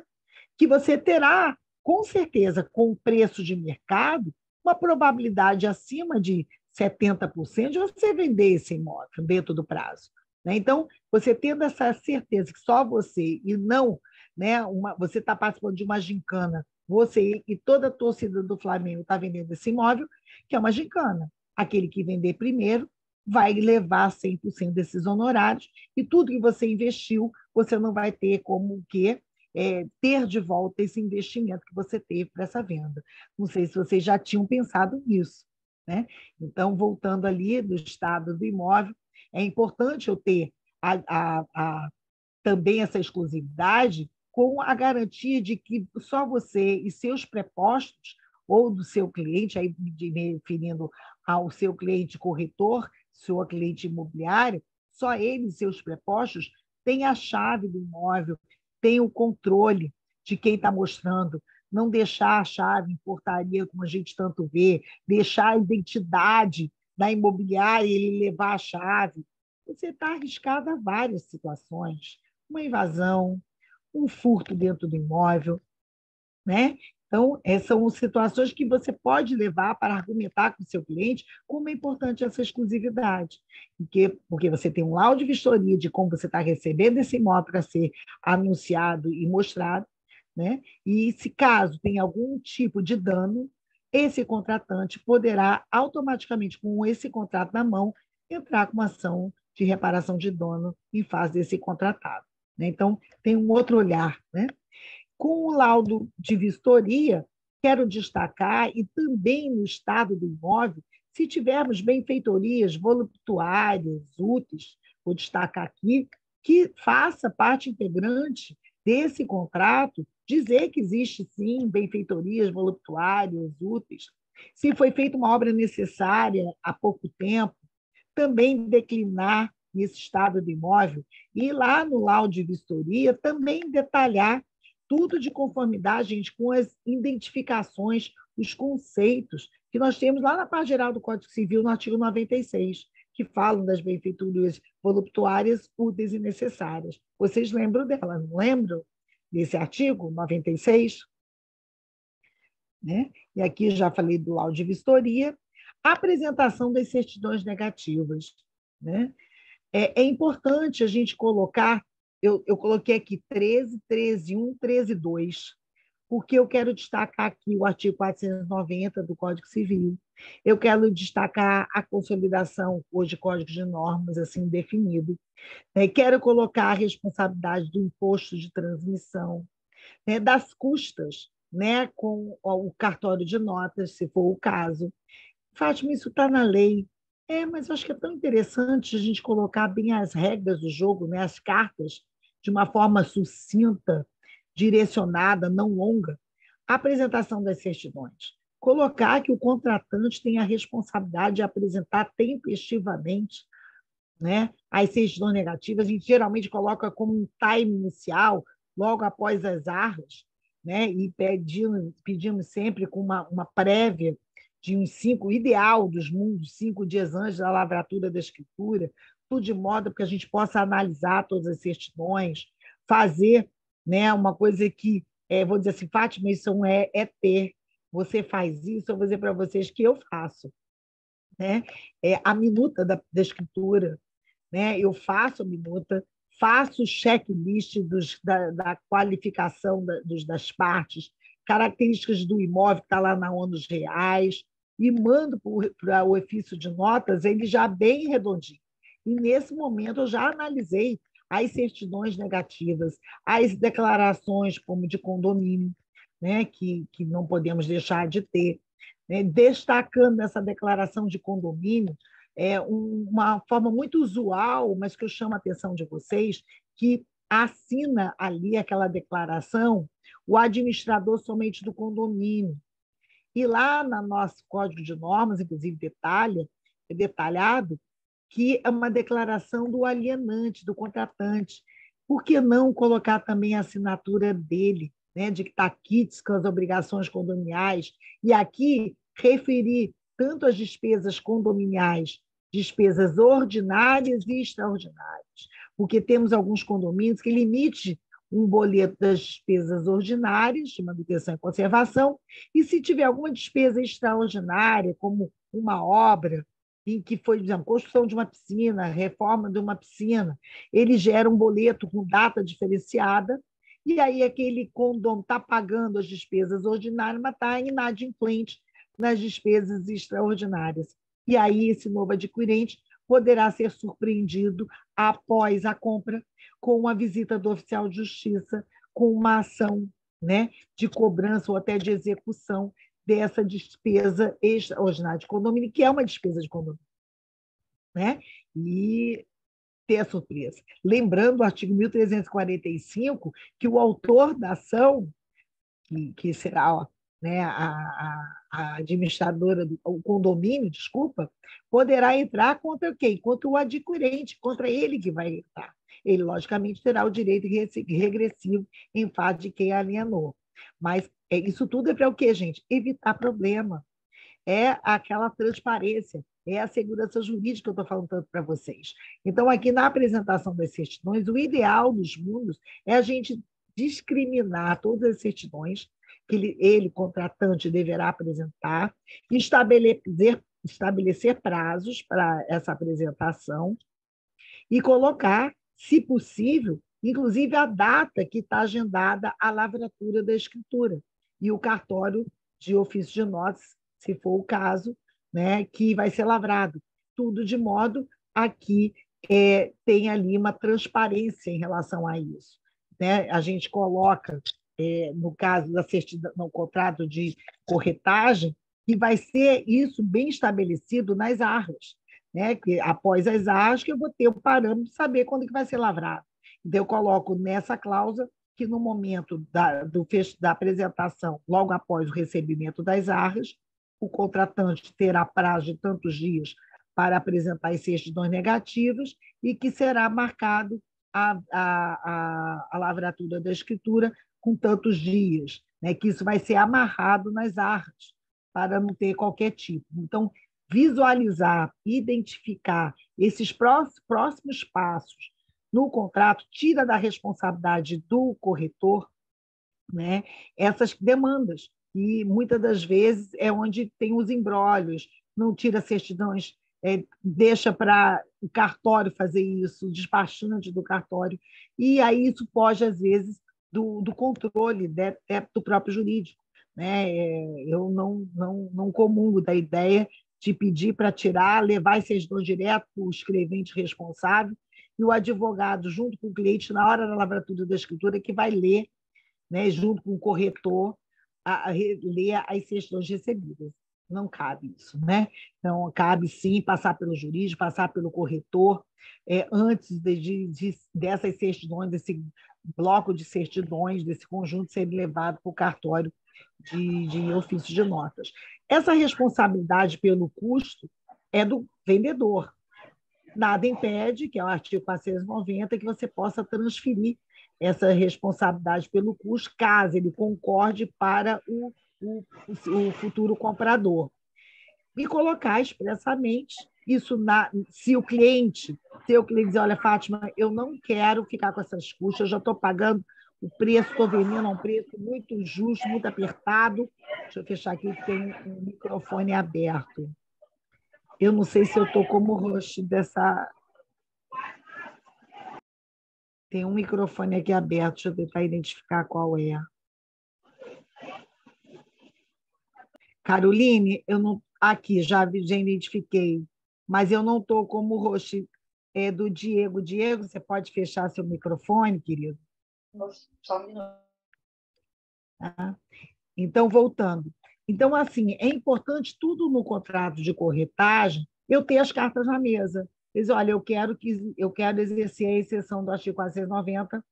que você terá, com certeza, com o preço de mercado, uma probabilidade acima de 70% de você vender esse imóvel dentro do prazo, né? Então, você tendo essa certeza que só você e não, né, você está participando de uma gincana, você e toda a torcida do Flamengo está vendendo esse imóvel, que é uma gincana. Aquele que vender primeiro vai levar 100% desses honorários e tudo que você investiu, você não vai ter como que ter de volta esse investimento que você teve para essa venda. Não sei se vocês já tinham pensado nisso, né? Então, voltando ali do estado do imóvel, é importante eu ter também essa exclusividade com a garantia de que só você e seus prepostos ou do seu cliente, aí me referindo ao seu cliente corretor, sua cliente imobiliária, só ele e seus prepostos têm a chave do imóvel, têm o controle de quem está mostrando, não deixar a chave em portaria, como a gente tanto vê, deixar a identidade da imobiliária e ele levar a chave. Você está arriscado a várias situações. Uma invasão, um furto dentro do imóvel, né? Então, são situações que você pode levar para argumentar com o seu cliente como é importante essa exclusividade. Porque você tem um laudo de vistoria de como você está recebendo esse imóvel para ser anunciado e mostrado, né? E se caso tem algum tipo de dano, esse contratante poderá automaticamente, com esse contrato na mão, entrar com uma ação de reparação de dano em face desse contratado, né? Então, tem um outro olhar, né? Com o laudo de vistoria, quero destacar, e também no estado do imóvel, se tivermos benfeitorias voluptuárias, úteis, vou destacar aqui, que faça parte integrante desse contrato, dizer que existe, sim, benfeitorias voluptuárias, úteis. Se foi feita uma obra necessária há pouco tempo, também declinar nesse estado do imóvel, e lá no laudo de vistoria também detalhar tudo de conformidade, gente, com as identificações, os conceitos que nós temos lá na parte geral do Código Civil, no artigo 96, que falam das benfeitorias voluptuárias, úteis e necessárias. Vocês lembram dela, não lembram? Desse artigo 96? Né? E aqui já falei do laudo de vistoria. Apresentação das certidões negativas, né? É importante a gente colocar, eu coloquei aqui 13, 13.1, 13.2, porque eu quero destacar aqui o artigo 490 do Código Civil, eu quero destacar a consolidação, hoje Código de Normas, assim, definido, né? Quero colocar a responsabilidade do imposto de transmissão, né? Das custas, né? Com o cartório de notas, se for o caso. Fátima, isso está na lei. Mas eu acho que é tão interessante a gente colocar bem as regras do jogo, né? As cartas, de uma forma sucinta, direcionada, não longa. A apresentação das certidões. Colocar que o contratante tem a responsabilidade de apresentar tempestivamente, né, as certidões negativas. A gente geralmente coloca como um time inicial, logo após as arras, né, e pedimos sempre com uma prévia de uns 5, ideal dos mundos, 5 dias antes da lavratura da escritura, tudo de modo que a gente possa analisar todas as certidões, fazer, né, uma coisa que, vou dizer assim, Fátima, isso é ter. Você faz isso, eu vou dizer para vocês que eu faço. Né? A minuta da escritura, né? Eu faço a minuta, faço o checklist da qualificação das partes, características do imóvel que está lá na ONUs Reais, e mando para o ofício de notas ele já bem redondinho. E, nesse momento, eu já analisei as certidões negativas, as declarações como de condomínio, né, que não podemos deixar de ter, né, destacando essa declaração de condomínio, uma forma muito usual, mas que eu chamo a atenção de vocês, que assina ali aquela declaração o administrador somente do condomínio. E lá no nosso Código de Normas, inclusive, é detalhado que é uma declaração do alienante, do contratante. Por que não colocar também a assinatura dele, né, de que está quites com as obrigações condominiais? E aqui referir tanto as despesas condominiais, despesas ordinárias e extraordinárias, porque temos alguns condomínios que limitem um boleto das despesas ordinárias, de manutenção e conservação, e se tiver alguma despesa extraordinária, como uma obra, em que foi, por exemplo, construção de uma piscina, reforma de uma piscina, ele gera um boleto com data diferenciada, e aí aquele condomínio está pagando as despesas ordinárias, mas está inadimplente nas despesas extraordinárias. E aí esse novo adquirente poderá ser surpreendido após a compra com uma visita do oficial de justiça, com uma ação, né, de cobrança ou até de execução dessa despesa extraordinária de condomínio, que é uma despesa de condomínio, né? E ter a surpresa. Lembrando o artigo 1345, que o autor da ação, que será né, a administradora, o condomínio, desculpa, poderá entrar contra quem? Contra o adquirente, contra ele que vai entrar. Ele, logicamente, terá o direito regressivo em face de quem alienou. Mas isso tudo é para o quê, gente? Evitar problema. É aquela transparência, é a segurança jurídica que eu estou falando tanto para vocês. Então, aqui na apresentação das certidões, o ideal dos mundos é a gente discriminar todas as certidões que ele contratante, deverá apresentar, estabelecer prazos para essa apresentação e colocar, se possível, inclusive a data que está agendada a lavratura da escritura e o cartório de ofício de notas, se for o caso, né, que vai ser lavrado. Tudo de modo a que tenha ali uma transparência em relação a isso. Né? A gente coloca, no caso da certidão, no contrato de corretagem, que vai ser isso bem estabelecido nas arras, né? Que após as arras que eu vou ter o parâmetro de saber quando que vai ser lavrado. Então, eu coloco nessa cláusula que no momento da apresentação, logo após o recebimento das arras, o contratante terá prazo de tantos dias para apresentar as certidões negativas e que será marcado a lavratura da escritura com tantos dias, né? Que isso vai ser amarrado nas arras para não ter qualquer tipo. Então, visualizar, identificar esses próximos passos no contrato, tira da responsabilidade do corretor, né, essas demandas, e muitas das vezes é onde tem os embrólios, não tira certidões, deixa para o cartório fazer isso, o despachante do cartório, e aí isso foge, às vezes, do controle do próprio jurídico. Né? Eu não comungo da ideia de pedir para tirar, levar esse certidão direto para o escrevente responsável, e o advogado, junto com o cliente, na hora da lavratura da escritura, que vai ler, né, junto com o corretor, ler as certidões recebidas. Não cabe isso. Né? Então, cabe sim passar pelo jurídico, passar pelo corretor, antes dessas certidões, desse bloco de certidões, desse conjunto ser levado para o cartório de ofício de notas. Essa responsabilidade pelo custo é do vendedor. Nada impede, que é o artigo 490, que você possa transferir essa responsabilidade pelo custo, caso ele concorde para o futuro comprador. E colocar expressamente isso, se o cliente dizer, olha, Fátima, eu não quero ficar com essas custas, eu já estou pagando o preço, estou vendendo a um preço muito justo, muito apertado. Deixa eu fechar aqui, que tem um microfone aberto. Eu não sei se eu estou como host dessa... Tem um microfone aqui aberto, deixa eu tentar identificar qual é. Caroline, eu não... Aqui, já identifiquei, mas eu não estou como host do Diego. Diego, você pode fechar seu microfone, querido?
Só um minuto.
Tá? Então, voltando. Então, assim, é importante tudo no contrato de corretagem eu ter as cartas na mesa. Dizer, olha, eu quero exercer a exceção do artigo 490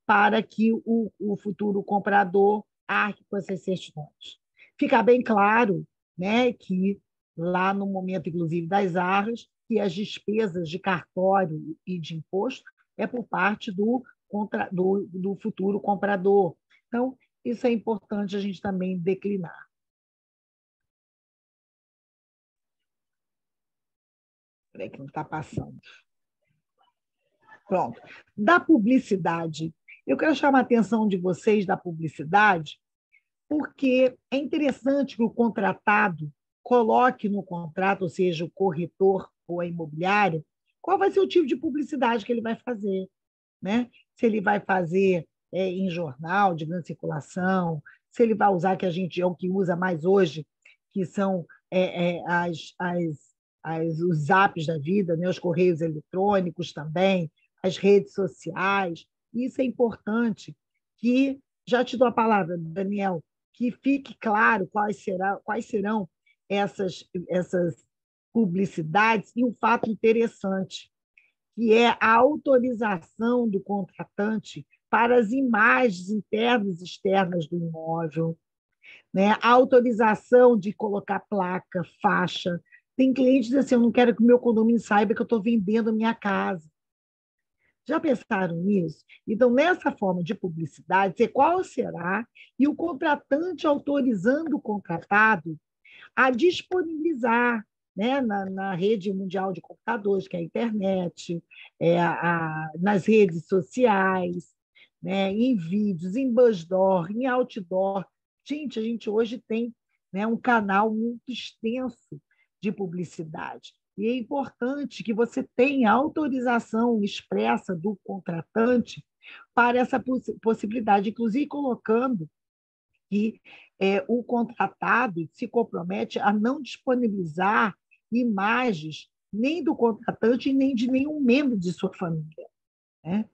para que o futuro comprador arque com essas certidões. Ficar bem claro, né, que lá no momento, inclusive, das arras, que as despesas de cartório e de imposto é por parte do futuro comprador. Então, isso é importante a gente também declinar. Espera aí que não está passando. Pronto. Da publicidade, eu quero chamar a atenção de vocês da publicidade, porque é interessante que o contratado coloque no contrato, ou seja, o corretor ou a imobiliária, qual vai ser o tipo de publicidade que ele vai fazer. Né? Se ele vai fazer em jornal de grande circulação, se ele vai usar, que a gente é o que usa mais hoje, que são os apps da vida, né? Os correios eletrônicos também, as redes sociais. Isso é importante que, já te dou a palavra, Daniel, que fique claro quais serão essas publicidades, e um fato interessante, que é a autorização do contratante para as imagens internas e externas do imóvel, né? A autorização de colocar placa, faixa. Tem clientes que dizem assim, eu não quero que o meu condomínio saiba que eu estou vendendo a minha casa. Já pensaram nisso? Então, nessa forma de publicidade, qual será? E o contratante autorizando o contratado a disponibilizar, né, na rede mundial de computadores, que é a internet, nas redes sociais, né, em vídeos, em buzzdoor, em outdoor. Gente, a gente hoje tem, né, um canal muito extenso de publicidade. E é importante que você tenha autorização expressa do contratante para essa possibilidade, inclusive colocando que o contratado se compromete a não disponibilizar imagens nem do contratante nem de nenhum membro de sua família, né?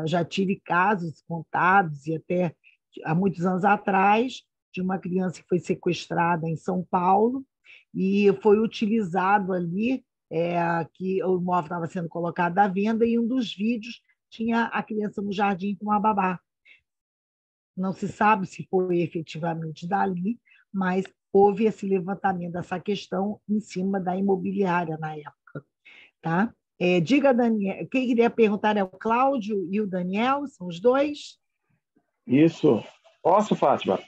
Já tive casos contados, e até há muitos anos atrás, de uma criança que foi sequestrada em São Paulo e foi utilizado ali que o imóvel estava sendo colocado à venda e um dos vídeos tinha a criança no jardim com uma babá. Não se sabe se foi efetivamente dali, mas houve esse levantamento dessa questão em cima da imobiliária na época. Tá? Diga, Daniel, quem queria perguntar é o Cláudio e o Daniel, são os dois?
Isso. Posso, Fátima?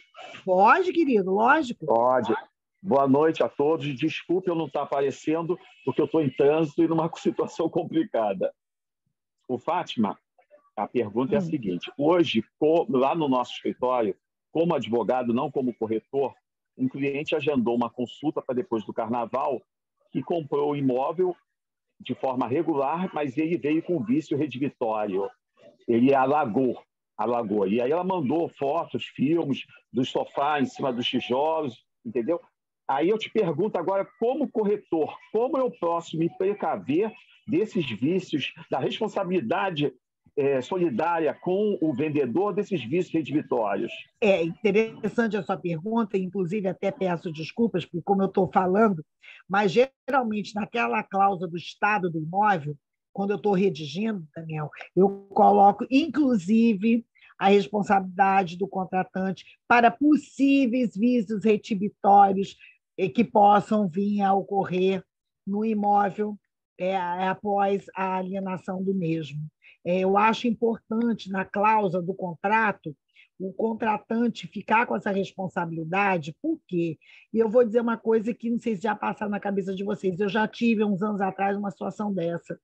Pode, querido, lógico.
Pode. Boa noite a todos. Desculpe eu não estar aparecendo, porque eu estou em trânsito e numa situação complicada. O Fátima, a pergunta é a seguinte: hoje, lá no nosso escritório, como advogado, não como corretor, um cliente agendou uma consulta para depois do carnaval, que comprou o imóvel de forma regular, mas ele veio com vício redivitório. Ele alagou. E aí ela mandou fotos, filmes do sofá em cima dos tijolos, entendeu? Aí eu te pergunto agora, como corretor, como eu posso me precaver desses vícios, da responsabilidade solidária com o vendedor desses vícios redivitórios?
É interessante a sua pergunta, inclusive até peço desculpas, porque como eu estou falando, mas geralmente naquela cláusula do estado do imóvel, quando eu estou redigindo, Daniel, eu coloco, inclusive, a responsabilidade do contratante para possíveis vícios retibitórios que possam vir a ocorrer no imóvel após a alienação do mesmo. Eu acho importante, na cláusula do contrato, o contratante ficar com essa responsabilidade, por quê? E eu vou dizer uma coisa que não sei se já passaram na cabeça de vocês, eu já tive, uns anos atrás, uma situação dessa.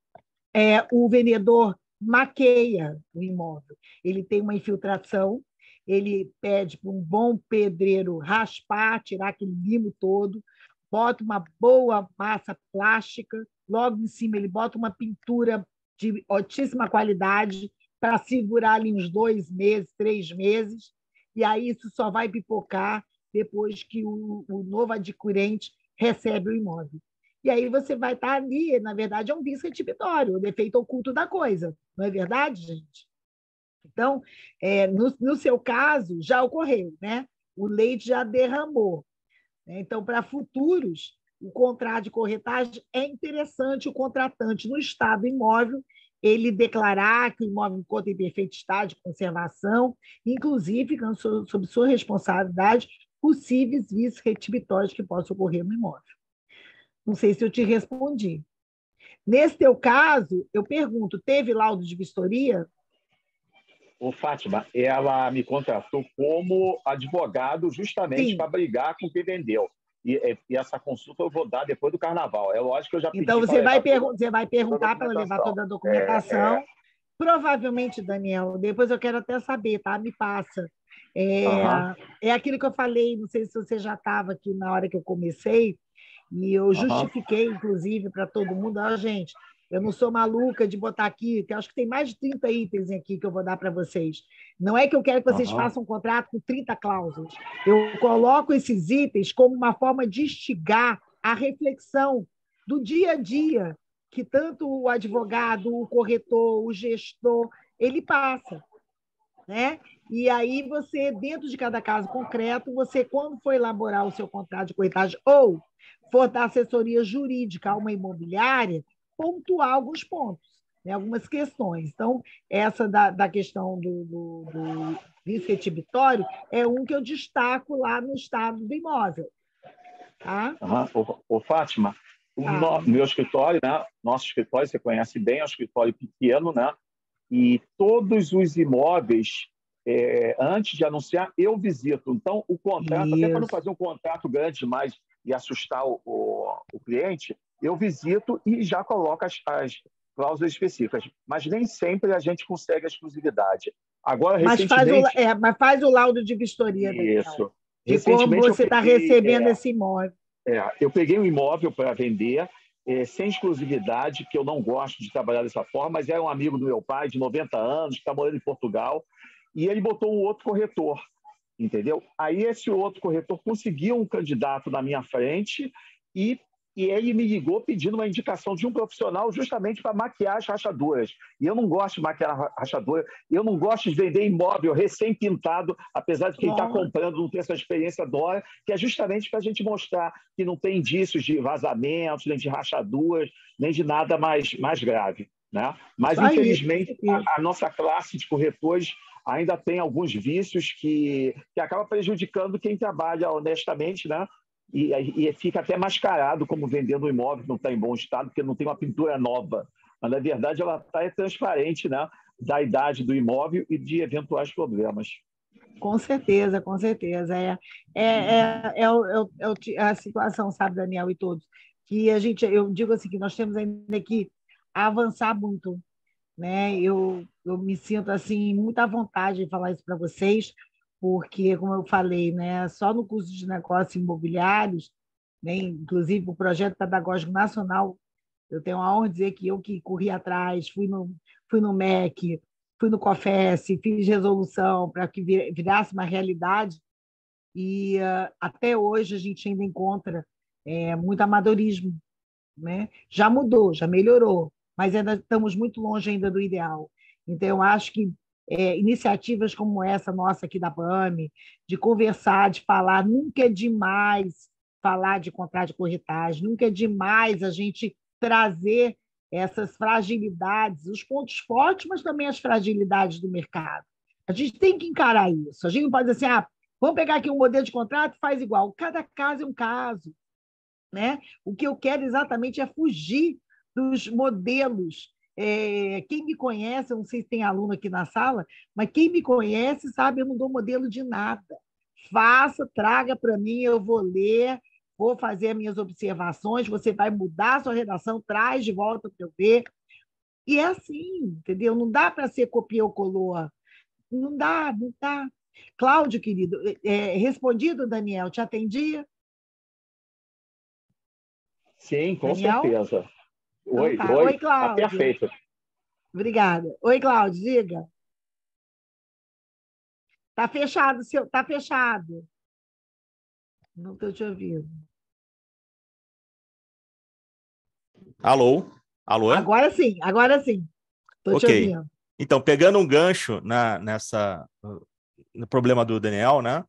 O vendedor maqueia o imóvel, ele tem uma infiltração, ele pede para um bom pedreiro raspar, tirar aquele limo todo, bota uma boa massa plástica, logo em cima ele bota uma pintura de altíssima qualidade para segurar ali uns 2 meses, 3 meses, e aí isso só vai pipocar depois que o novo adquirente recebe o imóvel. E aí você vai estar ali, na verdade, é um vício retibitório, o defeito oculto da coisa. Não é verdade, gente? Então, no seu caso, já ocorreu, né? O leite já derramou. Então, para futuros, o contrato de corretagem é interessante o contratante, no estado imóvel, ele declarar que o imóvel encontra em perfeito estado de conservação, inclusive, sob sua responsabilidade, possíveis vícios retibitórios que possam ocorrer no imóvel. Não sei se eu te respondi. Nesse teu caso, eu pergunto, teve laudo de vistoria?
O Fátima, ela me contratou como advogado justamente para brigar com quem vendeu. E essa consulta eu vou dar depois do carnaval. É lógico que eu já pedi.
Então, você vai perguntar para levar toda a documentação. Provavelmente, Daniel, depois eu quero até saber, tá? Me passa. É aquilo que eu falei, não sei se você já estava aqui na hora que eu comecei, e eu justifiquei, inclusive, para todo mundo, gente, eu não sou maluca de botar aqui, que eu acho que tem mais de 30 itens aqui que eu vou dar para vocês. Não é que eu quero que vocês façam um contrato com 30 cláusulas. Eu coloco esses itens como uma forma de instigar a reflexão do dia a dia, que tanto o advogado, o corretor, o gestor, ele passa. Né? E aí você, dentro de cada caso concreto, você, quando for elaborar o seu contrato de corretagem ou for dar assessoria jurídica a uma imobiliária, pontuar alguns pontos, né? Algumas questões. Então, essa da questão do vice retibitório, é um que eu destaco lá no estado do imóvel. Tá?
Fátima, meu escritório, né? Nosso escritório, você conhece bem, é um escritório pequeno, né? E todos os imóveis, antes de anunciar, eu visito. Então, o contrato, até para não fazer um contrato grande demais e assustar o cliente, eu visito e já coloco as cláusulas específicas. Mas nem sempre a gente consegue a exclusividade. Agora, recentemente...
Mas faz o laudo de vistoria, Daniel,
Isso.
de como você está recebendo esse imóvel.
Eu peguei um imóvel para vender, sem exclusividade, que eu não gosto de trabalhar dessa forma, mas era um amigo do meu pai, de 90 anos, que está morando em Portugal, e ele botou um outro corretor, entendeu? Aí esse outro corretor conseguiu um candidato na minha frente e ele me ligou pedindo uma indicação de um profissional justamente para maquiar as rachaduras. E eu não gosto de maquiar a rachadura, eu não gosto de vender imóvel recém-pintado, apesar de quem está comprando não ter essa experiência adora, que é justamente para a gente mostrar que não tem indícios de vazamentos, nem de rachaduras, nem de nada mais grave. Né? Mas, infelizmente, a nossa classe de corretores ainda tem alguns vícios que acaba prejudicando quem trabalha honestamente, né? E fica até mascarado como vendendo um imóvel que não está em bom estado, porque não tem uma pintura nova. Mas, na verdade, ela está transparente, né, da idade do imóvel e de eventuais problemas.
Com certeza, com certeza. A situação, sabe, Daniel, e todos, que eu digo assim, que nós temos ainda que avançar muito. Né? Eu me sinto assim, muita vontade de falar isso para vocês, porque, como eu falei, né, só no curso de negócios imobiliários, né, inclusive o projeto pedagógico nacional, eu tenho a honra de dizer que eu que corri atrás, fui no MEC, fui no COFES, fiz resolução para que virasse uma realidade, e até hoje a gente ainda encontra muito amadorismo. Né? Já mudou, já melhorou, mas ainda estamos muito longe ainda do ideal. Então, eu acho que iniciativas como essa nossa aqui da BAME, de conversar, de falar, nunca é demais falar de contrato de corretagem, nunca é demais a gente trazer essas fragilidades, os pontos fortes, mas também as fragilidades do mercado. A gente tem que encarar isso. A gente não pode dizer assim, vamos pegar aqui um modelo de contrato e faz igual. Cada caso é um caso. Né? O que eu quero exatamente é fugir dos modelos. Quem me conhece, eu não sei se tem aluno aqui na sala, mas quem me conhece sabe, eu não dou modelo de nada. Faça, traga para mim, eu vou ler, vou fazer as minhas observações, você vai mudar a sua redação, traz de volta para eu ver. E é assim, entendeu? Não dá para ser copia ou colou. Não dá, não dá. Cláudio, querido, respondido, Daniel, te atendia?
Sim, com
Daniel?
certeza.
Oi, então tá. Oi, Cláudio.
Tá perfeito.
Obrigada. Oi, Cláudio, diga. Tá fechado, tá fechado. Não estou te ouvindo.
Alô? Alô?
Agora sim, agora sim. Estou te ouvindo.
Então, pegando um gancho no problema do Daniel, né?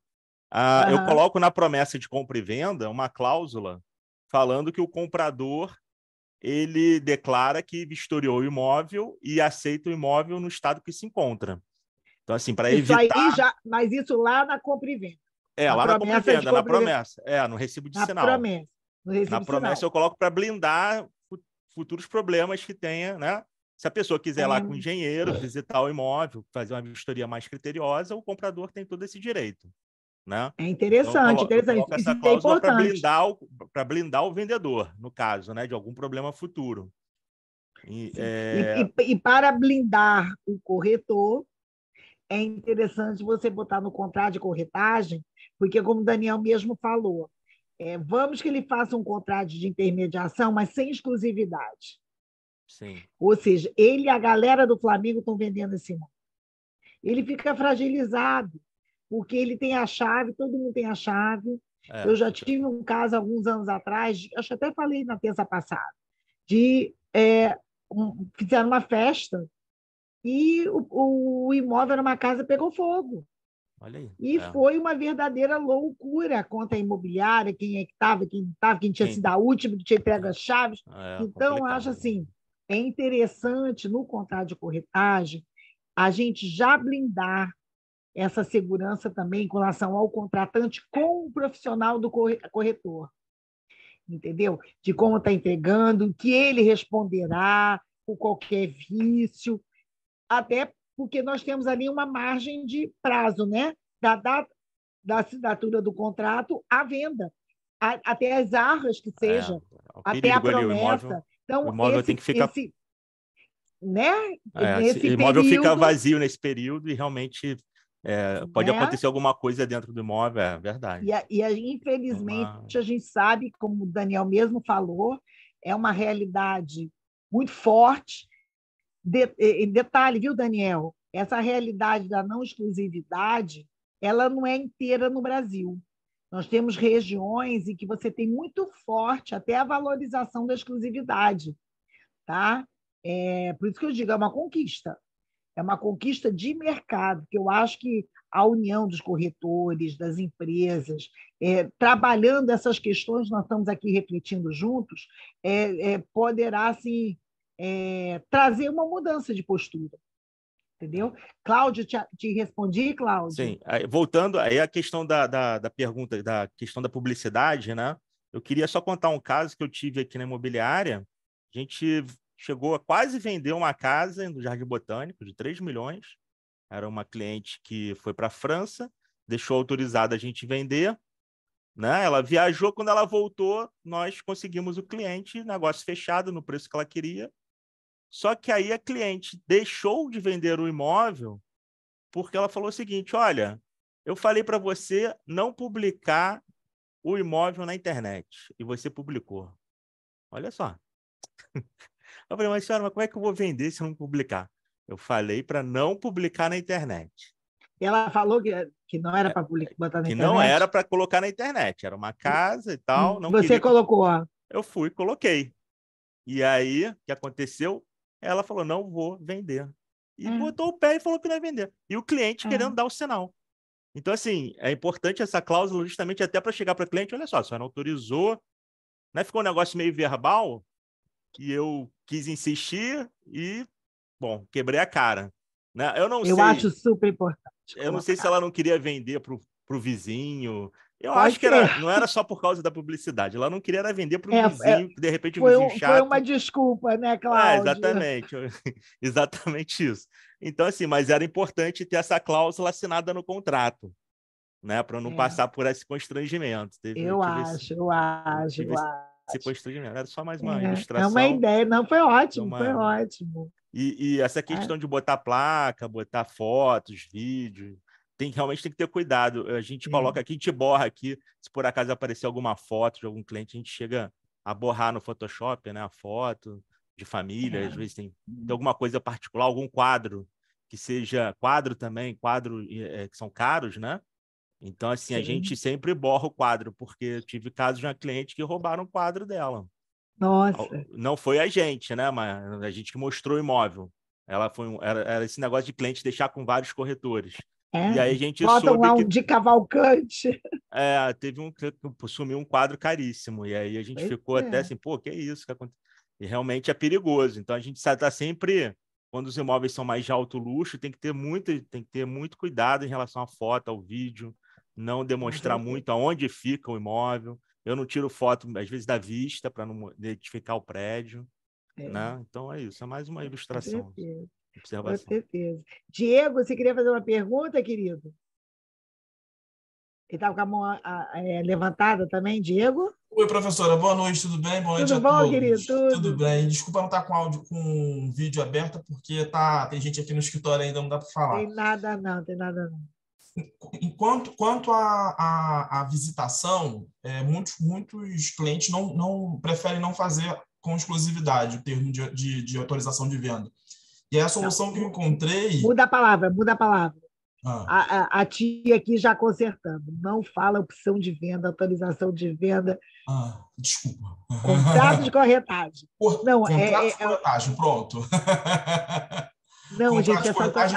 Eu coloco na promessa de compra e venda uma cláusula falando que o comprador ele declara que vistoriou o imóvel e aceita o imóvel no estado que se encontra. Então, assim, para evitar...
Mas isso lá na compra e venda.
Lá na compra e venda, na promessa. No recibo de sinal. Na promessa eu coloco para blindar futuros problemas que tenha, né? Se a pessoa quiser ir lá com o engenheiro, visitar o imóvel, fazer uma vistoria mais criteriosa, o comprador tem todo esse direito. Né?
É interessante,
então, eu coloco essa cláusula para blindar o vendedor, no caso, né, de algum problema futuro.
E para blindar o corretor, é interessante você botar no contrato de corretagem, porque, como o Daniel mesmo falou, vamos que ele faça um contrato de intermediação, mas sem exclusividade.
Sim.
Ou seja, ele e a galera do Flamengo estão vendendo esse imóvel. Ele fica fragilizado, porque ele tem a chave, todo mundo tem a chave. Eu já tive um caso alguns anos atrás, acho que até falei na terça passada, fizeram uma festa e o imóvel era uma casa, pegou fogo.
Olha aí.
E foi uma verdadeira loucura contra a imobiliária, quem é que estava, quem não estava, quem tinha sido a última, que tinha entregue as chaves. Então, eu acho assim, é interessante no contrato de corretagem a gente já blindar essa segurança também com relação ao contratante com o profissional do corretor, entendeu? De como está entregando, que ele responderá por qualquer vício, até porque nós temos ali uma margem de prazo, né? Da data da assinatura do contrato à venda, até as arras que seja,
o
até a
perigo ali,
promessa. Então,
o imóvel tem que ficar.
Né?
O imóvel fica vazio nesse período e realmente pode acontecer alguma coisa dentro do imóvel, é verdade.
Infelizmente, a gente sabe, como o Daniel mesmo falou, é uma realidade muito forte. Detalhe, viu, Daniel? Essa realidade da não exclusividade, ela não é inteira no Brasil. Nós temos regiões em que você tem muito forte até a valorização da exclusividade, tá? Por isso que eu digo, é uma conquista. É uma conquista de mercado, que eu acho que a união dos corretores, das empresas, trabalhando essas questões, nós estamos aqui refletindo juntos, poderá, assim, trazer uma mudança de postura. Entendeu? Cláudio, te respondi, Cláudio?
Sim. Voltando aí a questão da pergunta, da questão da publicidade, né? Eu queria só contar um caso que eu tive aqui na imobiliária. A gente chegou a quase vender uma casa no Jardim Botânico de 3 milhões. Era uma cliente que foi para a França, deixou autorizada a gente vender, né? Ela viajou, quando ela voltou, nós conseguimos o cliente, negócio fechado no preço que ela queria. Só que aí a cliente deixou de vender o imóvel porque ela falou o seguinte: olha, eu falei para você não publicar o imóvel na internet e você publicou. Olha só. Eu falei, mas senhora, como é que eu vou vender se não publicar? Eu falei para não publicar na internet.
Ela falou que não era para botar na
que
internet?
Não era para colocar na internet. Era uma casa e tal. Não
Você colocou?
Eu fui e coloquei. E aí, o que aconteceu? Ela falou, não vou vender. E botou o pé e falou que não ia vender. E o cliente querendo dar o sinal. Então, assim, é importante essa cláusula justamente até para chegar para o cliente, olha só, a senhora autorizou, né? Ficou um negócio meio verbal, que eu quis insistir e, bom, quebrei a cara. Né? Eu
acho super importante.
Eu não sei se ela não queria vender para o vizinho. Eu
Pode
acho que
ser.
não era só por causa da publicidade. Ela não queria vender para o vizinho, que de repente o vizinho chato...
Foi uma desculpa, né, Cláudio?
Exatamente. Exatamente isso. Então, assim, mas era importante ter essa cláusula assinada no contrato, né, para não passar por esse constrangimento.
Eu acho.
Esse constrangimento. Era só mais uma ilustração.
É uma ideia. Não, foi ótimo, foi ótimo.
E essa questão de botar placa, botar fotos, vídeos, realmente tem que ter cuidado. A gente coloca aqui, a gente borra aqui. Se por acaso aparecer alguma foto de algum cliente, a gente chega a borrar no Photoshop, né, a foto de família. Às vezes tem alguma coisa particular, algum quadro que seja quadro também, que são caros, né? Então, assim, a gente sempre borra o quadro, porque eu tive casos de uma cliente que roubaram o quadro dela.
Nossa.
Não foi a gente, né? Mas a gente que mostrou o imóvel. Era esse negócio de cliente deixar com vários corretores. E aí a gente
botam
soube
lá de Cavalcante.
Teve sumiu um quadro caríssimo. E aí a gente ficou até assim, pô, que é isso que aconteceu? E realmente é perigoso. Então a gente está sempre, quando os imóveis são mais de alto luxo, tem que ter muito cuidado em relação à foto, ao vídeo, não demonstrar muito aonde fica o imóvel. Eu não tiro foto, às vezes, da vista para não identificar o prédio. Né? Então é isso, é mais uma ilustração. Observação.
Com certeza. Diego, você queria fazer uma pergunta, querido? Ele estava com a mão levantada também, Diego?
Oi, professora, boa noite, tudo bem? Boa noite a todos.
Tudo bom, querido?
Tudo bem. Desculpa não estar com o vídeo aberto, porque tem gente aqui no escritório ainda, não dá para falar.
Tem nada não.
Quanto à visitação, muitos clientes não preferem não fazer com exclusividade o termo de autorização de venda. E é a solução que eu encontrei...
Muda a palavra. A tia aqui já consertando. Não fala opção de venda, autorização de venda.
Desculpa.
Contrato de corretagem.
Contrato de corretagem, pronto.
Não,
contrato
gente,
de corretagem...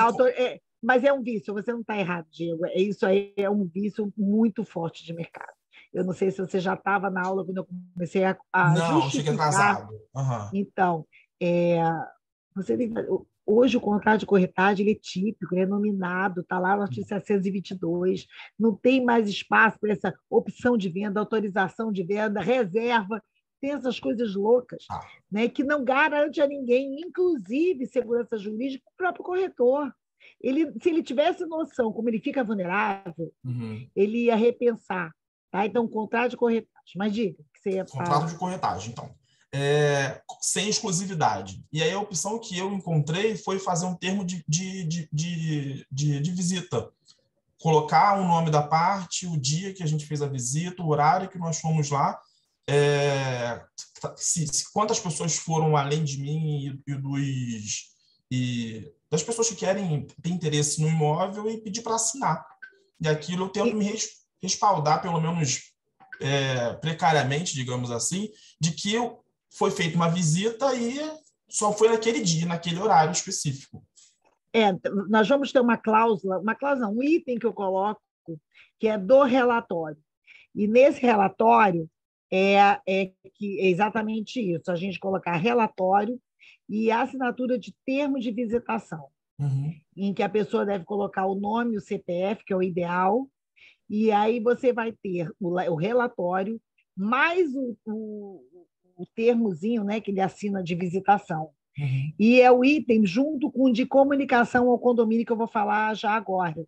mas é um vício, você não está errado, Diego. Isso aí é um vício muito forte de mercado. Eu não sei se você já estava na aula quando eu comecei a
Não, cheguei atrasado.
Então, você tem Hoje, o contrato de corretagem ele é típico, ele é nominado, está lá no artigo 722, não tem mais espaço para essa opção de venda, autorização de venda, reserva, tem essas coisas loucas, né, que não garante a ninguém, inclusive segurança jurídica, o próprio corretor. Se ele tivesse noção como ele fica vulnerável, ele ia repensar. Tá? Então, contrato de corretagem. Mas diga que você ia falar.
Contrato de corretagem, então. Sem exclusividade. E aí a opção que eu encontrei foi fazer um termo de visita. Colocar o nome da parte, o dia que a gente fez a visita, o horário que nós fomos lá, quantas pessoas foram além de mim e das pessoas que querem ter interesse no imóvel e pedir para assinar. E aquilo eu tento me respaldar, pelo menos precariamente, digamos assim, de que foi feita uma visita e só foi naquele dia, naquele horário específico.
Nós vamos ter uma cláusula, um item que eu coloco, que é do relatório. E nesse relatório é exatamente isso, a gente colocar relatório e assinatura de termo de visitação, em que a pessoa deve colocar o nome, o CPF, que é o ideal, e aí você vai ter o relatório, mais o termozinho, né, que ele assina de visitação. E é o item junto com o de comunicação ao condomínio, que eu vou falar já agora,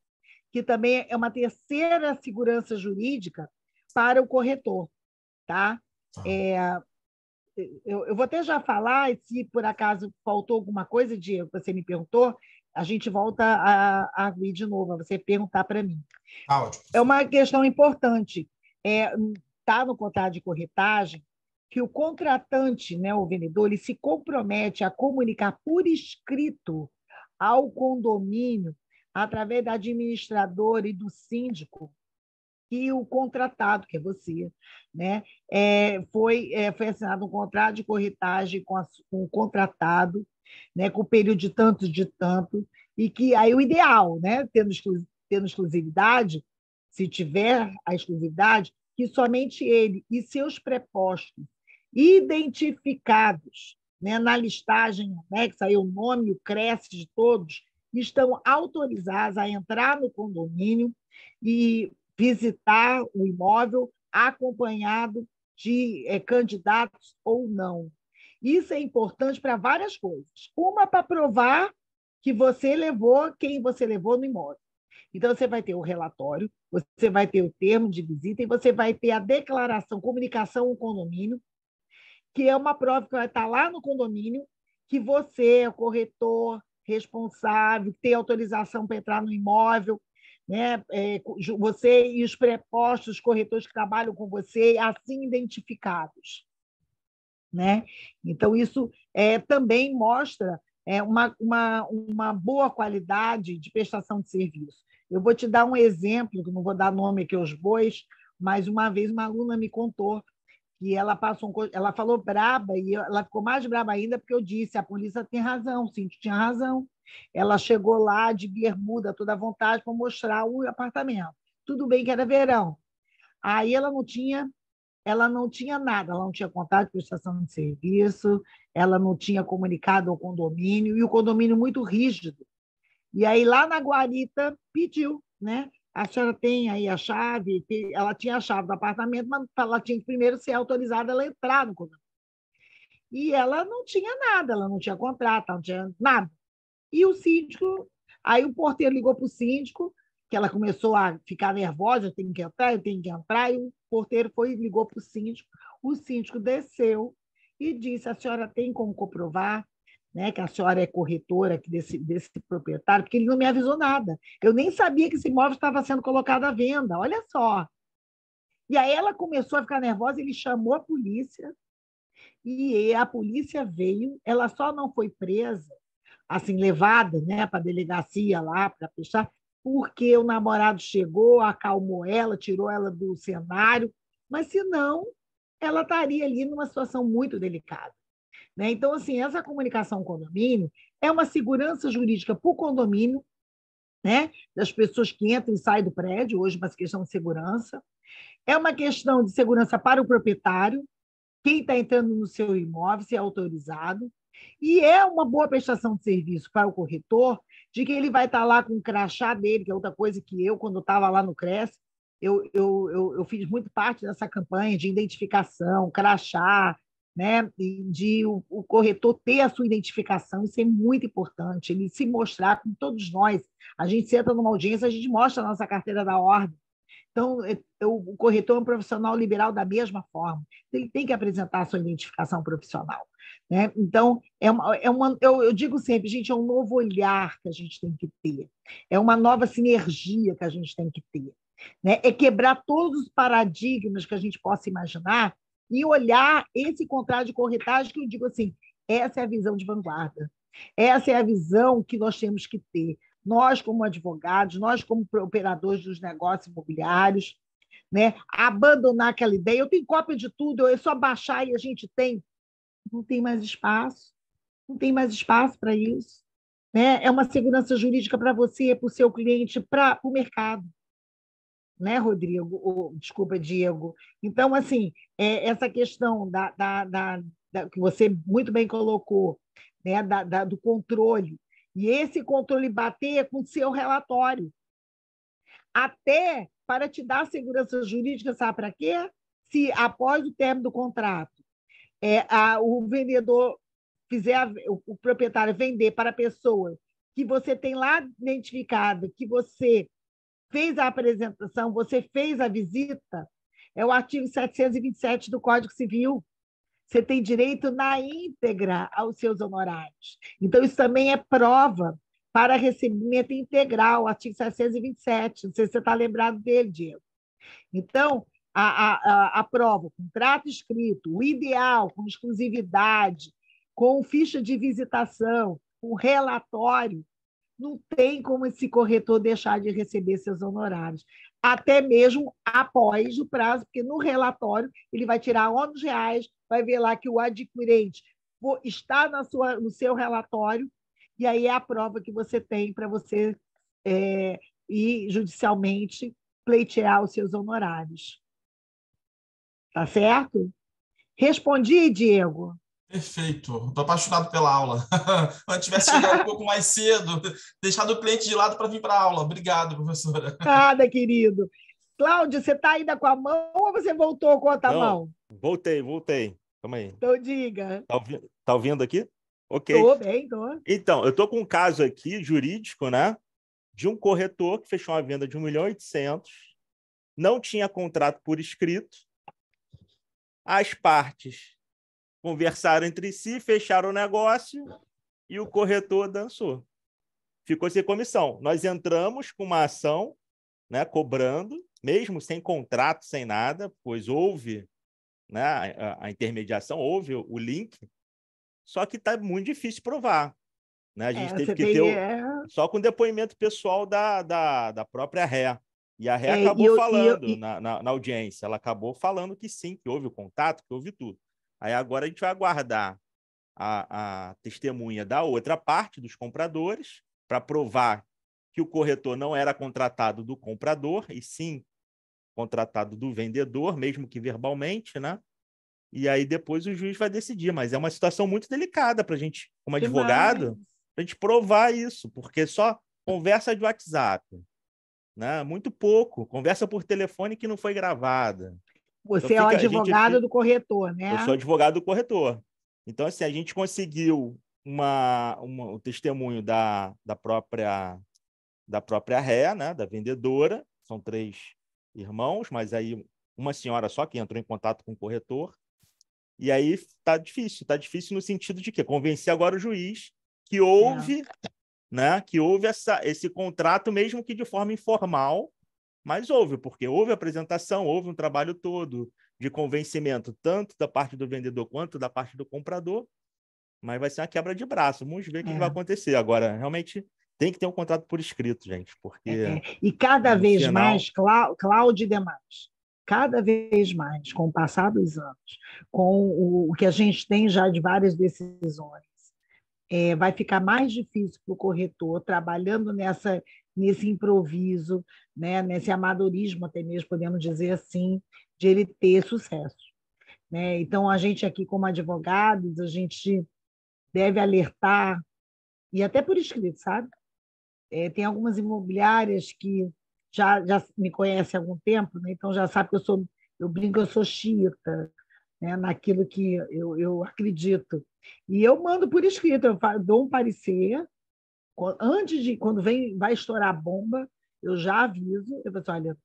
que também é uma terceira segurança jurídica para o corretor. Tá? Eu vou até já falar, e se por acaso faltou alguma coisa, Diego, você me perguntou, a gente volta a vir de novo, a você perguntar para mim.
Ótimo.
É uma questão importante. Está no contrato de corretagem que o contratante, né, o vendedor, ele se compromete a comunicar por escrito ao condomínio, através da administradora e do síndico, que o contratado, que é você, né, foi assinado um contrato de corretagem com o contratado, né, com o período de tanto, e que aí o ideal, né, tendo exclusividade, se tiver a exclusividade, que somente ele e seus prepostos identificados, né, na listagem anexa, aí o nome e o CRES de todos, estão autorizados a entrar no condomínio e visitar o imóvel acompanhado de candidatos ou não. Isso é importante para várias coisas. Uma, para provar que você levou quem você levou no imóvel. Então, você vai ter o relatório, você vai ter o termo de visita e você vai ter a declaração, comunicação ao condomínio, que é uma prova que vai estar lá no condomínio, que você é o corretor responsável, tem autorização para entrar no imóvel, né? Você e os prepostos corretores que trabalham com você, assim identificados. Né? Então, isso também mostra uma boa qualidade de prestação de serviço. Eu vou te dar um exemplo, que não vou dar nome aqui aos bois, mas uma vez uma aluna me contou que ela falou braba, e ela ficou mais braba ainda porque eu disse, a polícia tem razão, o síndico tinha razão. Ela chegou lá de bermuda, toda à vontade, para mostrar o apartamento. Tudo bem que era verão. Aí ela não tinha nada, ela não tinha contrato de prestação de serviço, ela não tinha comunicado ao condomínio, e o condomínio muito rígido. E aí, lá na guarita, pediu, né? A senhora tem aí a chave, ela tinha a chave do apartamento, mas ela tinha que primeiro ser autorizada a ela entrar no condomínio. E ela não tinha nada, ela não tinha contrato, não tinha nada. E o síndico, aí o porteiro ligou para o síndico, que ela começou a ficar nervosa, eu tenho que entrar, e o porteiro ligou para o síndico desceu e disse, a senhora tem como comprovar, né, que a senhora é corretora aqui desse proprietário, porque ele não me avisou nada. Eu nem sabia que esse imóvel estava sendo colocado à venda, olha só. E aí ela começou a ficar nervosa, ele chamou a polícia, e a polícia veio, ela só não foi presa, assim, levada, né, para a delegacia lá, para fechar, porque o namorado chegou, acalmou ela, tirou ela do cenário, mas, senão, ela estaria ali numa situação muito delicada. Né? Então, assim, essa comunicação com o condomínio é uma segurança jurídica para o condomínio, né? Das pessoas que entram e saem do prédio, hoje uma questão de segurança. É uma questão de segurança para o proprietário, quem está entrando no seu imóvel, se é autorizado. E é uma boa prestação de serviço para o corretor, de que ele vai estar lá com o crachá dele, que é outra coisa que eu, quando estava lá no CRES, eu fiz muito parte dessa campanha de identificação, crachá, né? De o corretor ter a sua identificação, isso é muito importante, ele se mostrar, como todos nós, a gente senta numa audiência, a gente mostra a nossa carteira da ordem. Então, o corretor é um profissional liberal da mesma forma. Ele tem que apresentar a sua identificação profissional. Né? Então, eu digo sempre, gente, é um novo olhar que a gente tem que ter. É uma nova sinergia que a gente tem que ter. Né? É quebrar todos os paradigmas que a gente possa imaginar e olhar esse contrato de corretagem que eu digo assim, essa é a visão de vanguarda. Essa é a visão que nós temos que ter. Nós, como advogados, nós, como operadores dos negócios imobiliários, né? Abandonar aquela ideia. Eu tenho cópia de tudo, é só baixar e a gente tem. Não tem mais espaço. Não tem mais espaço para isso. Né? É uma segurança jurídica para você, para o seu cliente, para o mercado. Né, Rodrigo? Desculpa, Diego. Então, assim, essa questão que você muito bem colocou, né, do controle, e esse controle bater com o seu relatório, até para te dar segurança jurídica, sabe para quê? Se após o término do contrato, o vendedor o proprietário vender para a pessoa que você tem lá identificada, que você fez a apresentação, você fez a visita, é o artigo 727 do Código Civil. Você tem direito na íntegra aos seus honorários. Então, isso também é prova para recebimento integral, artigo 727. Não sei se você está lembrado dele, Diego. Então, a prova, o contrato escrito, o ideal, com exclusividade, com ficha de visitação, com relatório, não tem como esse corretor deixar de receber seus honorários, até mesmo após o prazo, porque no relatório ele vai tirar R$ vai ver lá que o adquirente está no seu relatório, e aí é a prova que você tem para você ir judicialmente pleitear os seus honorários. Tá certo? Respondi, Diego?
Perfeito. Estou apaixonado pela aula. Antes tivesse chegado um pouco mais cedo, deixado o cliente de lado para vir para a aula. Obrigado, professora.
Nada, querido. Cláudio, você está ainda com a mão ou você voltou com a outra mão?
Voltei. Calma aí.
Então, diga.
Tá ouvindo aqui? Ok.
Estou bem, estou.
Então, eu estou com um caso aqui, jurídico, né? De um corretor que fechou uma venda de 1.800.000, não tinha contrato por escrito, as partes conversaram entre si, fecharam o negócio e o corretor dançou. Ficou sem comissão. Nós entramos com uma ação, né, cobrando, mesmo sem contrato, sem nada, pois houve, né, a intermediação, houve o link, só que está muito difícil provar. Né? A gente teve que ter só com depoimento pessoal da própria ré. E a ré acabou falando na audiência, ela acabou falando que sim, que houve o contato, que houve tudo. Aí agora a gente vai aguardar a testemunha da outra parte, dos compradores, para provar que o corretor não era contratado do comprador, e sim contratado do vendedor, mesmo que verbalmente, né? E aí depois o juiz vai decidir. Mas é uma situação muito delicada para a gente, como advogado, para a gente provar isso, porque só conversa de WhatsApp, né? Muito pouco. Conversa por telefone que não foi gravada.
Você então, é o advogado do corretor, né?
Eu sou advogado do corretor. Então, assim, a gente conseguiu o testemunho da própria ré, né? Da vendedora. São 3 irmãos, mas aí uma senhora só que entrou em contato com o corretor. E aí está difícil no sentido de que convencer agora o juiz que houve, né? Que houve esse contrato, mesmo que de forma informal, mas houve, porque houve apresentação, houve um trabalho todo de convencimento, tanto da parte do vendedor quanto da parte do comprador, mas vai ser uma quebra de braço. Vamos ver o que vai acontecer. Agora, realmente, tem que ter um contrato por escrito, gente, porque...
E cada vez mais, Cláudio e demais, cada vez mais, com o passar dos anos, com o que a gente tem já de várias decisões, vai ficar mais difícil para o corretor, trabalhando nesse improviso, né, nesse amadorismo, até mesmo, podemos dizer assim, de ele ter sucesso. Né? Então, a gente aqui, como advogados, a gente deve alertar, e até por escrito, sabe? Tem algumas imobiliárias que já me conhecem há algum tempo, né? Então já sabe que eu brinco, eu sou xiita, né? Naquilo que eu acredito. E eu mando por escrito, dou um parecer, quando vai estourar a bomba, eu já aviso, eu falo assim, olha,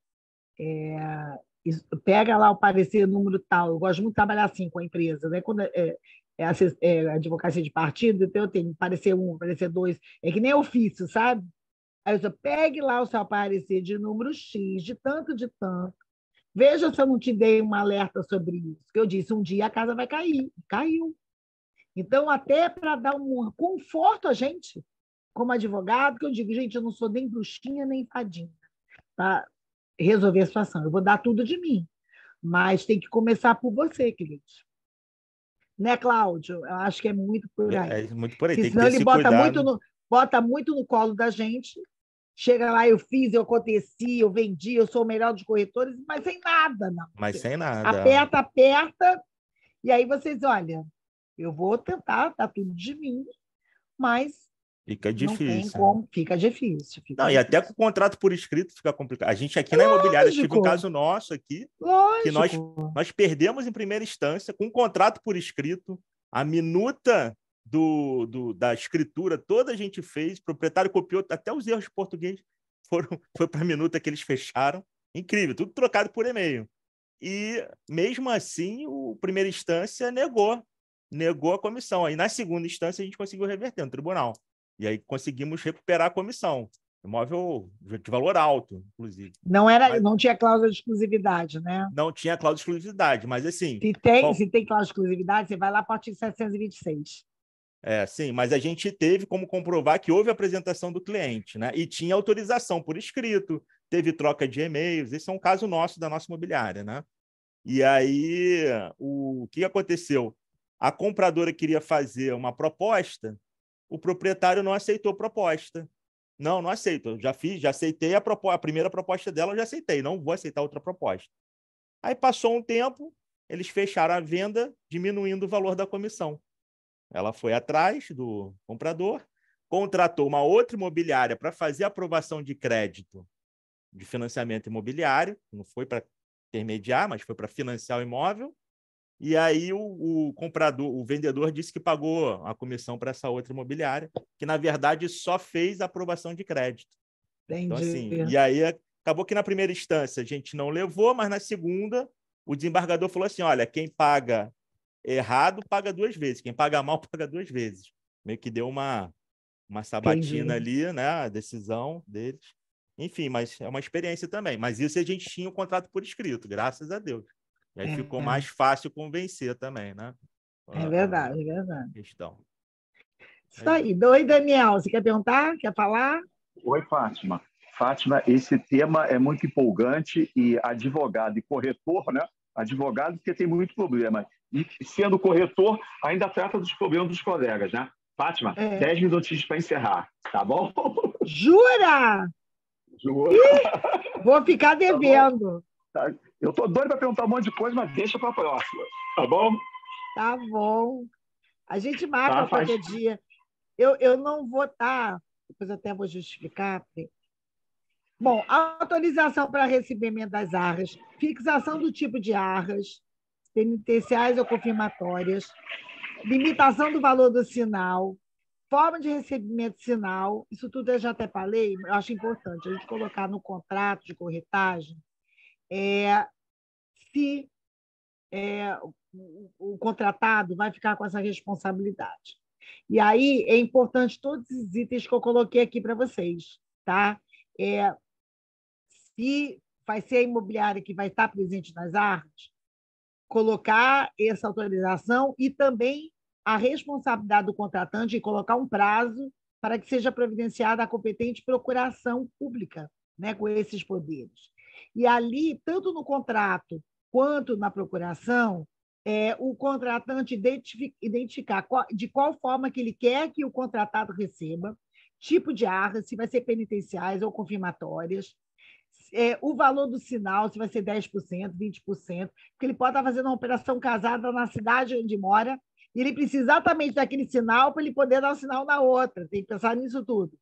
pega lá o parecer número tal. Eu gosto muito de trabalhar assim com a empresa, né? Quando advocacia de partido, então eu tenho parecer 1, parecer 2, é que nem ofício, sabe? Aí você pegue lá o seu parecer de número X, de tanto, veja se eu não te dei um alerta sobre isso, que eu disse, um dia a casa vai cair. Caiu. Então, até para dar um conforto a gente, como advogado, que eu digo, gente, eu não sou nem bruxinha, nem fadinha, para resolver a situação. Eu vou dar tudo de mim, mas tem que começar por você, queridos. Né, Cláudio? Eu acho que é muito por aí.
É muito por aí,
Porque
tem que
senão
ter
ele
esse
bota muito no colo da gente, chega lá, eu fiz, eu aconteci, eu vendi, eu sou o melhor dos corretores, mas sem nada, não.
Mas sem nada.
Aperta, e aí vocês, olha, eu vou tentar dar tudo de mim, mas
fica
não tem
difícil.
como, fica difícil.
E até com o contrato por escrito fica complicado. A gente aqui na imobiliária tive um caso nosso aqui, que nós perdemos em primeira instância, com um contrato por escrito, a minuta da escritura toda a gente fez, o proprietário copiou, até os erros de português foi para a minuta que eles fecharam. Incrível, tudo trocado por e-mail. E, mesmo assim, o primeira instância negou a comissão. Aí, na segunda instância, a gente conseguiu reverter no tribunal. E aí conseguimos recuperar a comissão. Imóvel de valor alto, inclusive.
Não tinha cláusula de exclusividade, né?
Não tinha cláusula de exclusividade, mas assim...
Se tem cláusula de exclusividade, você vai lá para o artigo 726.
Sim, mas a gente teve como comprovar que houve apresentação do cliente, né? E tinha autorização por escrito, teve troca de e-mails. Esse é um caso nosso, da nossa imobiliária, né? E aí, o que aconteceu? A compradora queria fazer uma proposta, o proprietário não aceitou a proposta. Não aceito. Já aceitei a primeira proposta dela, eu já aceitei, não vou aceitar outra proposta. Aí passou um tempo, eles fecharam a venda, diminuindo o valor da comissão. Ela foi atrás do comprador, contratou uma outra imobiliária para fazer a aprovação de crédito de financiamento imobiliário, não foi para intermediar, mas foi para financiar o imóvel. E aí o vendedor disse que pagou a comissão para essa outra imobiliária, que, na verdade, só fez a aprovação de crédito.
Entendi.
Então, assim, e aí acabou que na primeira instância a gente não levou, mas na segunda o desembargador falou assim, olha, quem paga errado paga 2 vezes, quem paga mal paga 2 vezes. Meio que deu uma sabatina ali, né, a decisão deles. Enfim, mas é uma experiência também. Mas isso a gente tinha um contrato por escrito, graças a Deus. E aí ficou mais fácil convencer também, né?
É verdade, é verdade.
Questão.
Isso aí. Oi, Daniel, você quer perguntar? Quer falar?
Oi, Fátima. Fátima, esse tema é muito empolgante e advogado e corretor, né? Advogado porque tem muito problema. E sendo corretor, ainda trata dos problemas dos colegas, né? Fátima, 10 minutinhos para encerrar, tá bom?
Jura?
Juro.
Vou ficar devendo.
Tá, eu tô doido para perguntar um monte de coisa, mas deixa para a próxima, tá bom?
Tá bom. A gente marca qualquer dia. Eu não vou estar, depois eu até vou justificar. Bom, autorização para recebimento das arras, fixação do tipo de arras, penitenciais ou confirmatórias, limitação do valor do sinal, forma de recebimento de sinal, isso tudo eu já até falei, eu acho importante a gente colocar no contrato de corretagem se o contratado vai ficar com essa responsabilidade. E aí é importante todos esses itens que eu coloquei aqui para vocês, tá? Se vai ser a imobiliária que vai estar presente nas arras, colocar essa autorização e também a responsabilidade do contratante de colocar um prazo para que seja providenciada a competente procuração pública, né, com esses poderes. E ali, tanto no contrato quanto na procuração, o contratante identificar de qual forma que ele quer que o contratado receba, tipo de arras, se vai ser penitenciais ou confirmatórias, o valor do sinal, se vai ser 10%, 20%, porque ele pode estar fazendo uma operação casada na cidade onde mora E ele precisa exatamente daquele sinal para ele poder dar o sinal na outra. Tem que pensar nisso tudo.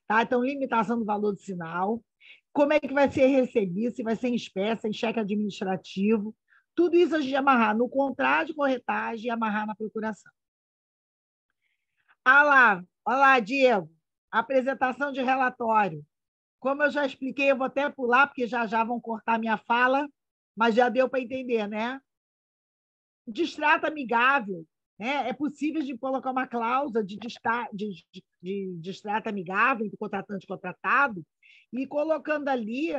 Tá? Então, limitação do valor do sinal. Como é que vai ser recebido, se vai ser em espécie, em cheque administrativo. Tudo isso a gente amarrar no contrato de corretagem e amarrar na procuração. Olha lá, Diego, apresentação de relatório. Como eu já expliquei, eu vou até pular, porque já vão cortar minha fala, mas já deu para entender, né? Distrato amigável, né? É possível de colocar uma cláusula de distrato amigável entre contratante e contratado, e colocando ali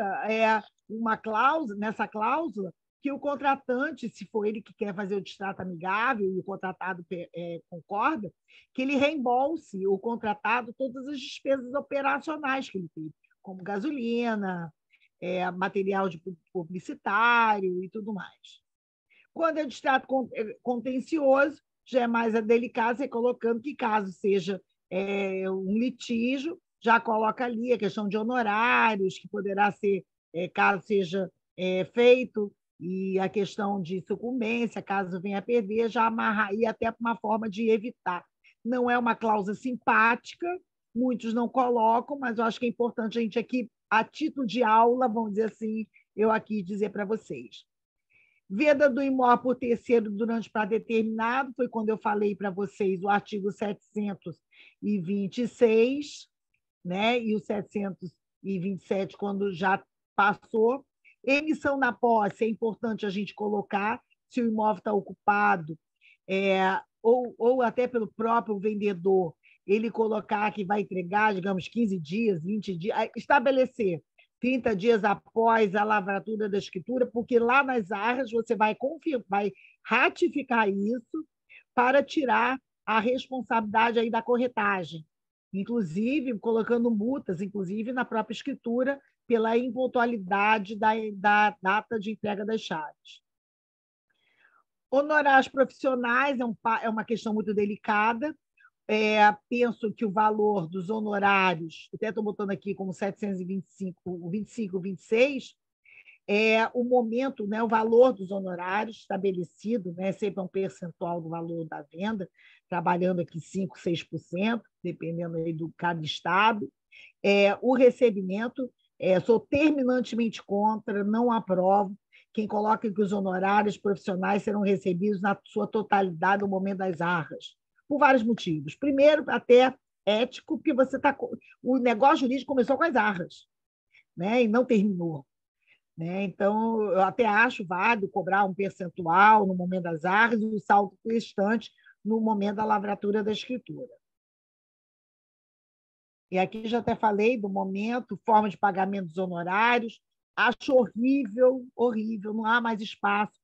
uma cláusula, nessa cláusula, que o contratante, se for ele que quer fazer o distrato amigável e o contratado concorda, que ele reembolse o contratado todas as despesas operacionais que ele teve, como gasolina, material de publicitário e tudo mais. Quando é distrato contencioso, já é mais delicado, você colocando que, caso seja um litígio, já coloca ali a questão de honorários, que poderá ser, caso seja feito, e a questão de sucumbência, caso venha a perder, já amarra aí até uma forma de evitar. Não é uma cláusula simpática, muitos não colocam, mas eu acho que é importante a gente aqui, a título de aula, vamos dizer assim, eu aqui dizer para vocês. Venda do imóvel por terceiro durante prazo determinado, foi quando eu falei para vocês o artigo 726, né? E o 727, quando já passou. Emissão na posse, é importante a gente colocar, se o imóvel está ocupado, ou até pelo próprio vendedor, ele colocar que vai entregar, digamos, 15 dias, 20 dias, estabelecer 30 dias após a lavratura da escritura, porque lá nas arras você vai ratificar isso para tirar a responsabilidade aí da corretagem, inclusive colocando multas, inclusive na própria escritura, pela impontualidade da data de entrega das chaves. Honorários profissionais é uma questão muito delicada. Penso que o valor dos honorários, até estou botando aqui como 725, 25, 26, o momento, né, o valor dos honorários estabelecido, né, sempre é um percentual do valor da venda, trabalhando aqui 5%, 6%, dependendo aí do cada estado. O recebimento, sou terminantemente contra, não aprovo quem coloca que os honorários profissionais serão recebidos na sua totalidade no momento das arras, por vários motivos. Primeiro, até ético, porque o negócio jurídico começou com as arras, né, e não terminou. Né? Então, eu até acho válido cobrar um percentual no momento das arras e o saldo restante no momento da lavratura da escritura. E aqui já até falei do momento, forma de pagamento dos honorários. Acho horrível, horrível, não há mais espaço.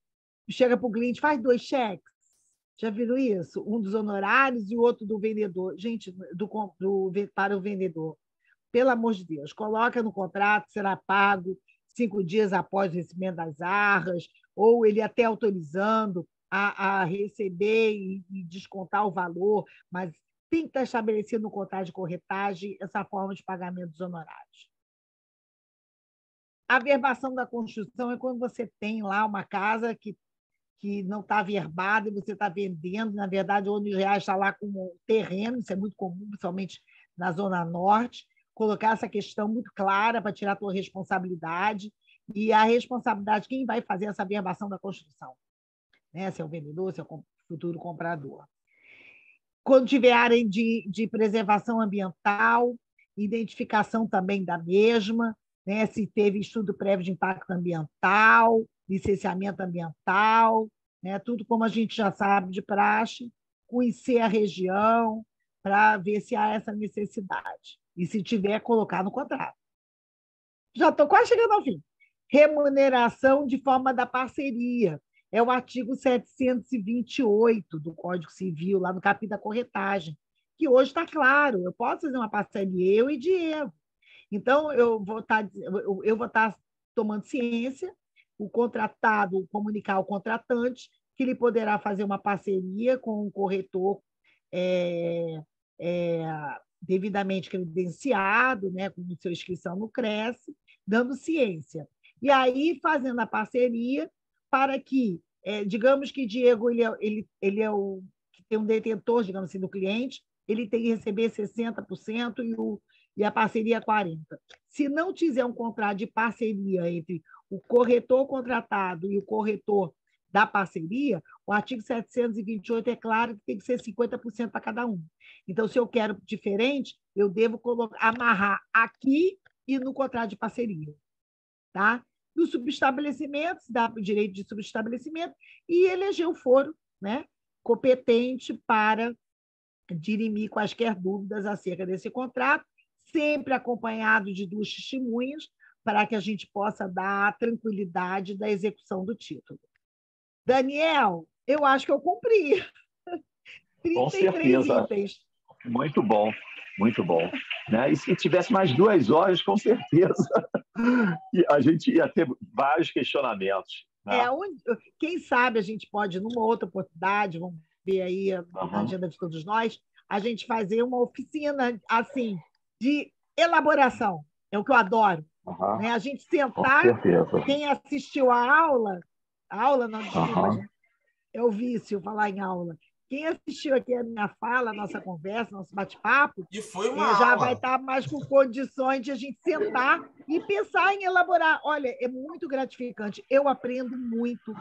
Chega para o cliente, faz 2 cheques. Já viram isso? Um dos honorários e o outro do vendedor. Gente, para o vendedor. Pelo amor de Deus, coloca no contrato, será pago 5 dias após o recebimento das arras, ou ele até autorizando a receber e descontar o valor, mas tem que estar estabelecido no contrato de corretagem essa forma de pagamento dos honorários. A verbação da construção é quando você tem lá uma casa que não está averbada e você está vendendo, na verdade, onde já está lá com um terreno, isso é muito comum, principalmente na Zona Norte, colocar essa questão muito clara para tirar a tua responsabilidade, e a responsabilidade, quem vai fazer essa verbação da construção, né? Se é o vendedor, se é o futuro comprador. Quando tiver área de preservação ambiental, identificação também da mesma, né? Se teve estudo prévio de impacto ambiental, licenciamento ambiental, né? Tudo como a gente já sabe de praxe, conhecer a região para ver se há essa necessidade. E se tiver, colocar no contrato. Já estou quase chegando ao fim. Remuneração de forma da parceria. É o artigo 728 do Código Civil, lá no capítulo da corretagem, que hoje está claro, eu posso fazer uma parceria, eu e Diego. Então, eu vou estar tomando ciência, o contratado comunicar ao contratante que ele poderá fazer uma parceria com um corretor devidamente credenciado, né, com sua inscrição no CRES, dando ciência. E aí, fazendo a parceria para que, digamos que Diego ele é o que tem um detentor, digamos assim, do cliente, ele tem que receber 60% e a parceria 40%. Se não tiver um contrato de parceria entre o corretor contratado e o corretor da parceria, o artigo 728 é claro que tem que ser 50% para cada um. Então, se eu quero diferente, eu devo amarrar aqui e no contrato de parceria. Tá? Dos subestabelecimentos, dá o direito de subestabelecimento e eleger o foro, né, competente para dirimir quaisquer dúvidas acerca desse contrato, sempre acompanhado de 2 testemunhas, para que a gente possa dar a tranquilidade da execução do título. Daniel, eu acho que eu cumpri.
Com
33
certeza.
itens.
Muito bom, muito bom. Né? E se tivesse mais 2 horas, com certeza, a gente ia ter vários questionamentos. Né?
Quem sabe a gente pode, numa outra oportunidade, vamos ver aí na agenda de todos nós, a gente fazer uma oficina assim, de elaboração. É o que eu adoro. Né? A gente sentar, quem assistiu a aula não, desculpa, gente, é o vício falar em aula. Quem assistiu aqui a minha fala, a nossa conversa, nosso bate-papo,
E foi uma
já
aula.
vai estar mais com condições de a gente sentar e pensar em elaborar. Olha, é muito gratificante. Eu aprendo muito.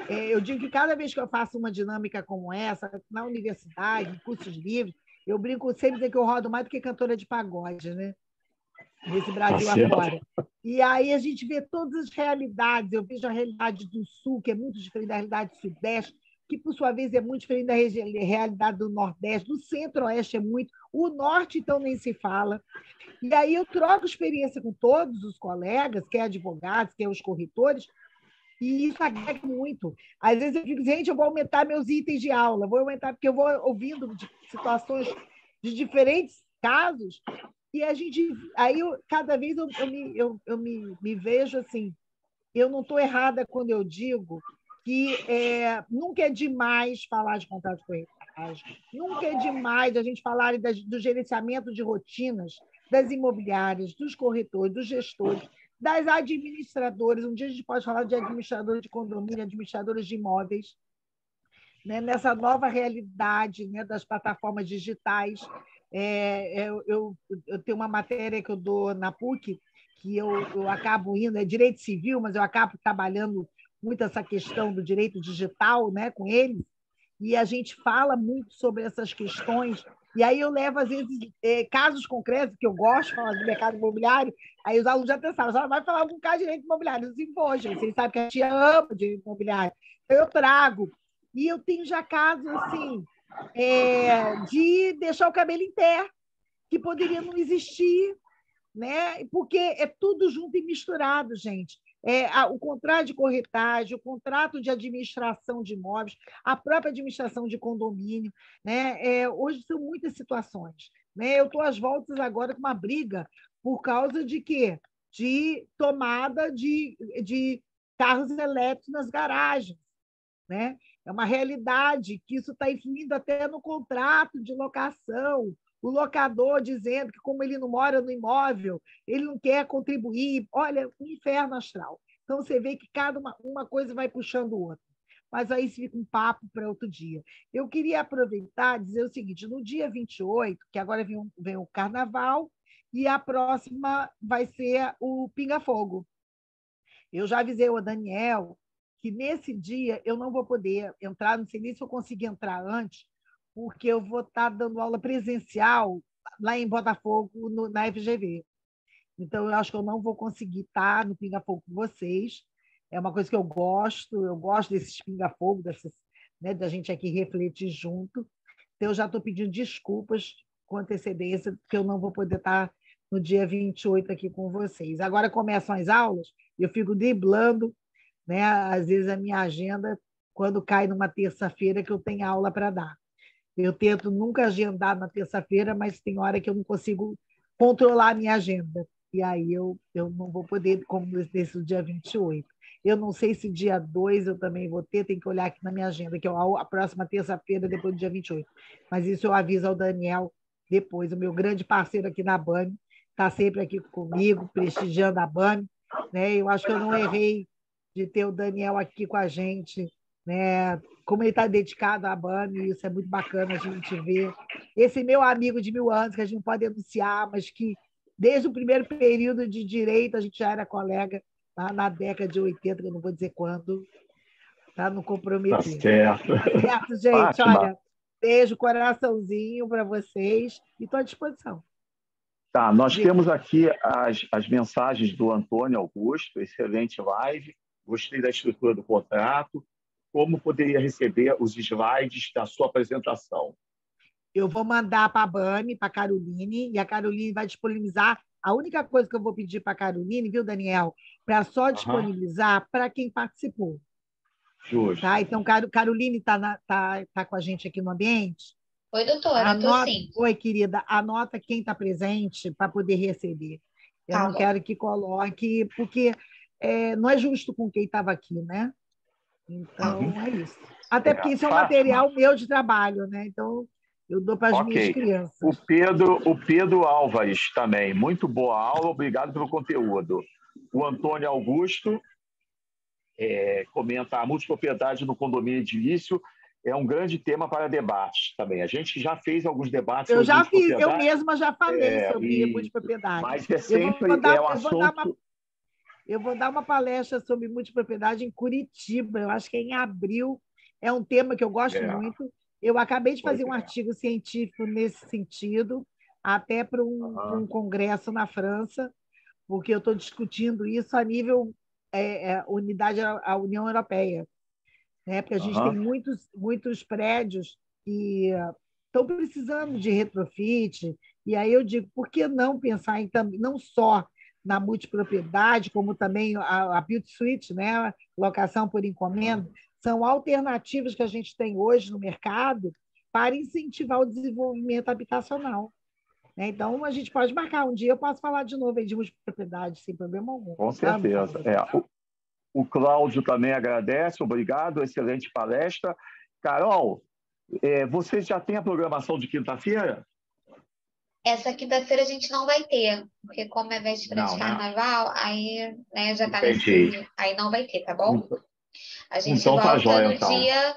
Eu digo que cada vez que eu faço uma dinâmica como essa, na universidade, em cursos livres, eu brinco sempre dizer que eu rodo mais do que cantora de pagode, né? Nesse Brasil afora. E aí a gente vê todas as realidades. Eu vejo a realidade do Sul, que é muito diferente da realidade do Sudeste, que, por sua vez, é muito diferente da realidade do Nordeste, do Centro-Oeste é muito, o Norte, então, nem se fala. E aí eu troco experiência com todos os colegas, quer advogados, quer os corretores, e isso agrega muito. Às vezes eu digo, gente, eu vou aumentar meus itens de aula, vou aumentar, porque eu vou ouvindo de situações de diferentes casos, e a gente, aí cada vez eu me vejo assim, eu não estou errada quando eu digo que nunca é demais falar de contrato de corretagem, nunca é demais a gente falar do gerenciamento de rotinas das imobiliárias, dos corretores, dos gestores, das administradoras. Um dia a gente pode falar de administradores de condomínio, administradores de imóveis, né? Nessa nova realidade, né, das plataformas digitais. Eu tenho uma matéria que eu dou na PUC, que eu acabo indo, é direito civil, mas eu acabo trabalhando muito essa questão do direito digital, né, com eles, e a gente fala muito sobre essas questões, e aí eu levo, às vezes, casos concretos, que eu gosto de falar do mercado imobiliário, aí os alunos já pensaram, já vai falar algum caso de direito imobiliário, eu disse, poxa, vocês sabem que a gente ama direito imobiliário, então eu trago, e eu tenho já casos, assim, de deixar o cabelo em pé, que poderia não existir, né? Porque é tudo junto e misturado, gente. O contrato de corretagem, o contrato de administração de imóveis, a própria administração de condomínio, né? Hoje são muitas situações, né? Eu estou às voltas agora com uma briga por causa de quê? De tomada de carros elétricos nas garagens, né? É uma realidade que isso está influindo até no contrato de locação. O locador dizendo que, como ele não mora no imóvel, ele não quer contribuir. Olha, um inferno astral. Então, você vê que cada uma coisa vai puxando outra. Mas aí fica um papo para outro dia. Eu queria aproveitar e dizer o seguinte, no dia 28, que agora vem o Carnaval, e a próxima vai ser o Pinga Fogo. Eu já avisei o Daniel que nesse dia eu não vou poder entrar, não sei nem se eu consigo entrar antes, porque eu vou estar dando aula presencial lá em Botafogo, na FGV. Então, eu acho que eu não vou conseguir estar no Pinga Fogo com vocês. É uma coisa que eu gosto desses Pinga Fogo, né, da gente aqui refletir junto. Então, eu já estou pedindo desculpas com antecedência, porque eu não vou poder estar no dia 28 aqui com vocês. Agora começam as aulas, eu fico driblando, né, às vezes, a minha agenda, quando cai numa terça-feira que eu tenho aula para dar. Eu tento nunca agendar na terça-feira, mas tem hora que eu não consigo controlar a minha agenda. E aí eu não vou poder, como nesse dia 28. Eu não sei se dia 2 eu também vou ter, tem que olhar aqui na minha agenda, que é a próxima terça-feira, depois do dia 28. Mas isso eu aviso ao Daniel depois, o meu grande parceiro aqui na BAME, está sempre aqui comigo, prestigiando a BAME. Né? Eu acho que eu não errei de ter o Daniel aqui com a gente né? Como ele está dedicado à ABAME, isso é muito bacana a gente ver. Esse meu amigo de 1000 anos, que a gente não pode denunciar, mas que desde o primeiro período de direito a gente já era colega, lá na década de 80, que eu não vou dizer quando, para não
Tá
comprometer.
certo.
Tá certo, gente?
Fátima,
Olha, beijo, coraçãozinho para vocês e estou à disposição.
tá, nós
Diga.
temos aqui as mensagens do Antônio Augusto, excelente live, gostei da estrutura do contrato, como poderia receber os slides da sua apresentação?
Eu vou mandar para a Bami, para a Caroline, e a Caroline vai disponibilizar. A única coisa que eu vou pedir para a Caroline, viu, Daniel? Para só disponibilizar para quem participou.
Justo.
Tá? Então, Caroline está com a gente aqui no ambiente.
Oi, doutora, eu tô sim.
Oi, querida, anota quem está presente para poder receber. Eu
Tá
não
bom.
quero que coloque, porque não é justo com quem estava aqui, né? Então, é isso. Até porque isso é um
Fátima.
material meu de trabalho, né? Então, eu dou para as minhas crianças.
O Pedro Álvares também, muito boa aula, obrigado pelo conteúdo. O Antônio Augusto comenta: a multipropriedade no condomínio edilício é um grande tema para debates também. A gente já fez alguns debates
Eu
sobre
já fiz, eu
multipropriedade,
mesma já falei sobre multipropriedade.
mas é sempre um assunto...
Eu vou dar uma palestra sobre multipropriedade em Curitiba, eu acho que é em abril. É um tema que eu gosto muito. Eu acabei de fazer um artigo científico nesse sentido, até para um congresso na França, porque eu estou discutindo isso a nível a União Europeia, né? Porque a gente tem muitos prédios que estão precisando de retrofit, e aí eu digo, por que não pensar não só na multipropriedade, como também a Build Suite, né? Locação por encomenda, são alternativas que a gente tem hoje no mercado para incentivar o desenvolvimento habitacional. Né? Então, a gente pode marcar um dia, eu posso falar de novo aí de multipropriedade, sem problema algum.
Com certeza. O Cláudio também agradece, obrigado, excelente palestra. Carol, você já tem a programação de quinta-feira?
Essa quinta-feira a gente não vai ter, porque como é véspera de carnaval, aí já está nesse... Aí não vai ter, tá bom? A gente
então,
volta
tá jóia,
no
então.
dia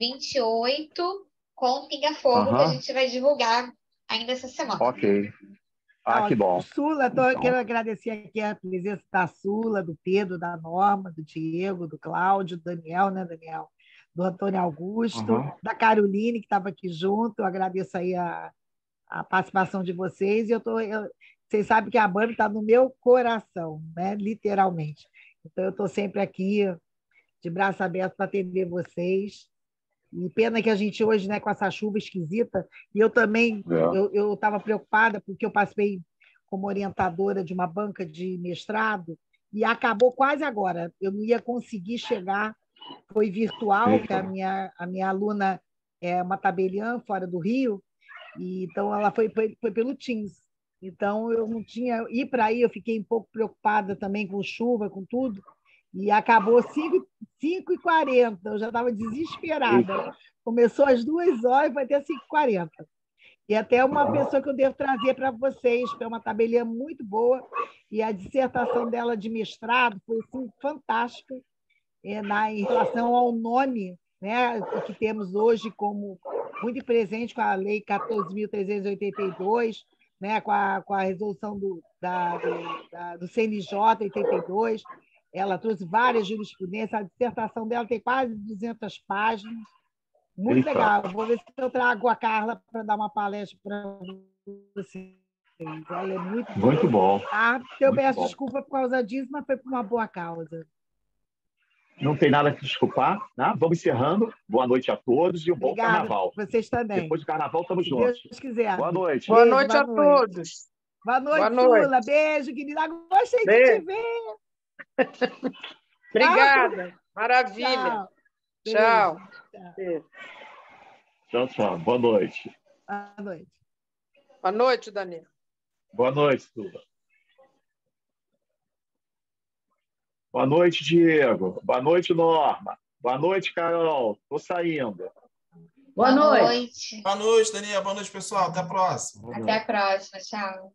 28 com Pinga Fogo, que a gente vai divulgar ainda essa semana.
Ok. Que bom.
Sula, quero agradecer aqui a presença da Sula, do Pedro, da Norma, do Diego, do Cláudio, do Daniel, né, Daniel? Do Antônio Augusto, da Caroline, que estava aqui junto. Eu agradeço aí a participação de vocês. Vocês sabem que a BAME está no meu coração, né? Literalmente. Então, eu estou sempre aqui, de braço aberto, para atender vocês. E pena que a gente hoje, né, com essa chuva esquisita, e eu também eu estava preocupada porque eu participei como orientadora de uma banca de mestrado e acabou quase agora. Eu não ia conseguir chegar, foi virtual, porque a minha aluna é uma tabeliã fora do Rio, e então ela foi pelo Teams. Então eu não tinha ir para aí, eu fiquei um pouco preocupada também com chuva, com tudo. E acabou 5h40, eu já estava desesperada. Começou às 2h, vai até 5h40. E até uma pessoa que eu devo trazer para vocês, que é uma tabeliã muito boa, e a dissertação dela de mestrado foi assim, fantástica, em relação ao nome, né, que temos hoje como muito presente com a Lei 14.382, né, com a resolução do CNJ 82. Ela trouxe várias jurisprudências, a dissertação dela tem quase 200 páginas. Muito legal. Vou ver se eu trago a Carla para dar uma palestra para vocês. Ela é muito
bom.
Eu peço desculpa por causa disso, mas foi por uma boa causa.
Não tem nada a se desculpar, né? Vamos encerrando. Boa noite a todos e um bom carnaval.
Vocês também.
Depois do carnaval, estamos juntos.
Se Deus quiser.
Boa noite.
Boa noite a todos.
Boa noite, Sula. Beijo, querida. Gostei de te ver.
Obrigada. Maravilha. Tchau.
Tchau. Boa noite.
Boa noite.
Boa noite, Daniel.
Boa noite, Sula. Boa noite, Diego. Boa noite, Norma. Boa noite, Carol. Estou saindo.
Boa noite.
Boa noite, Daniel. Boa noite, pessoal. Até a próxima.
Até a próxima. Tchau.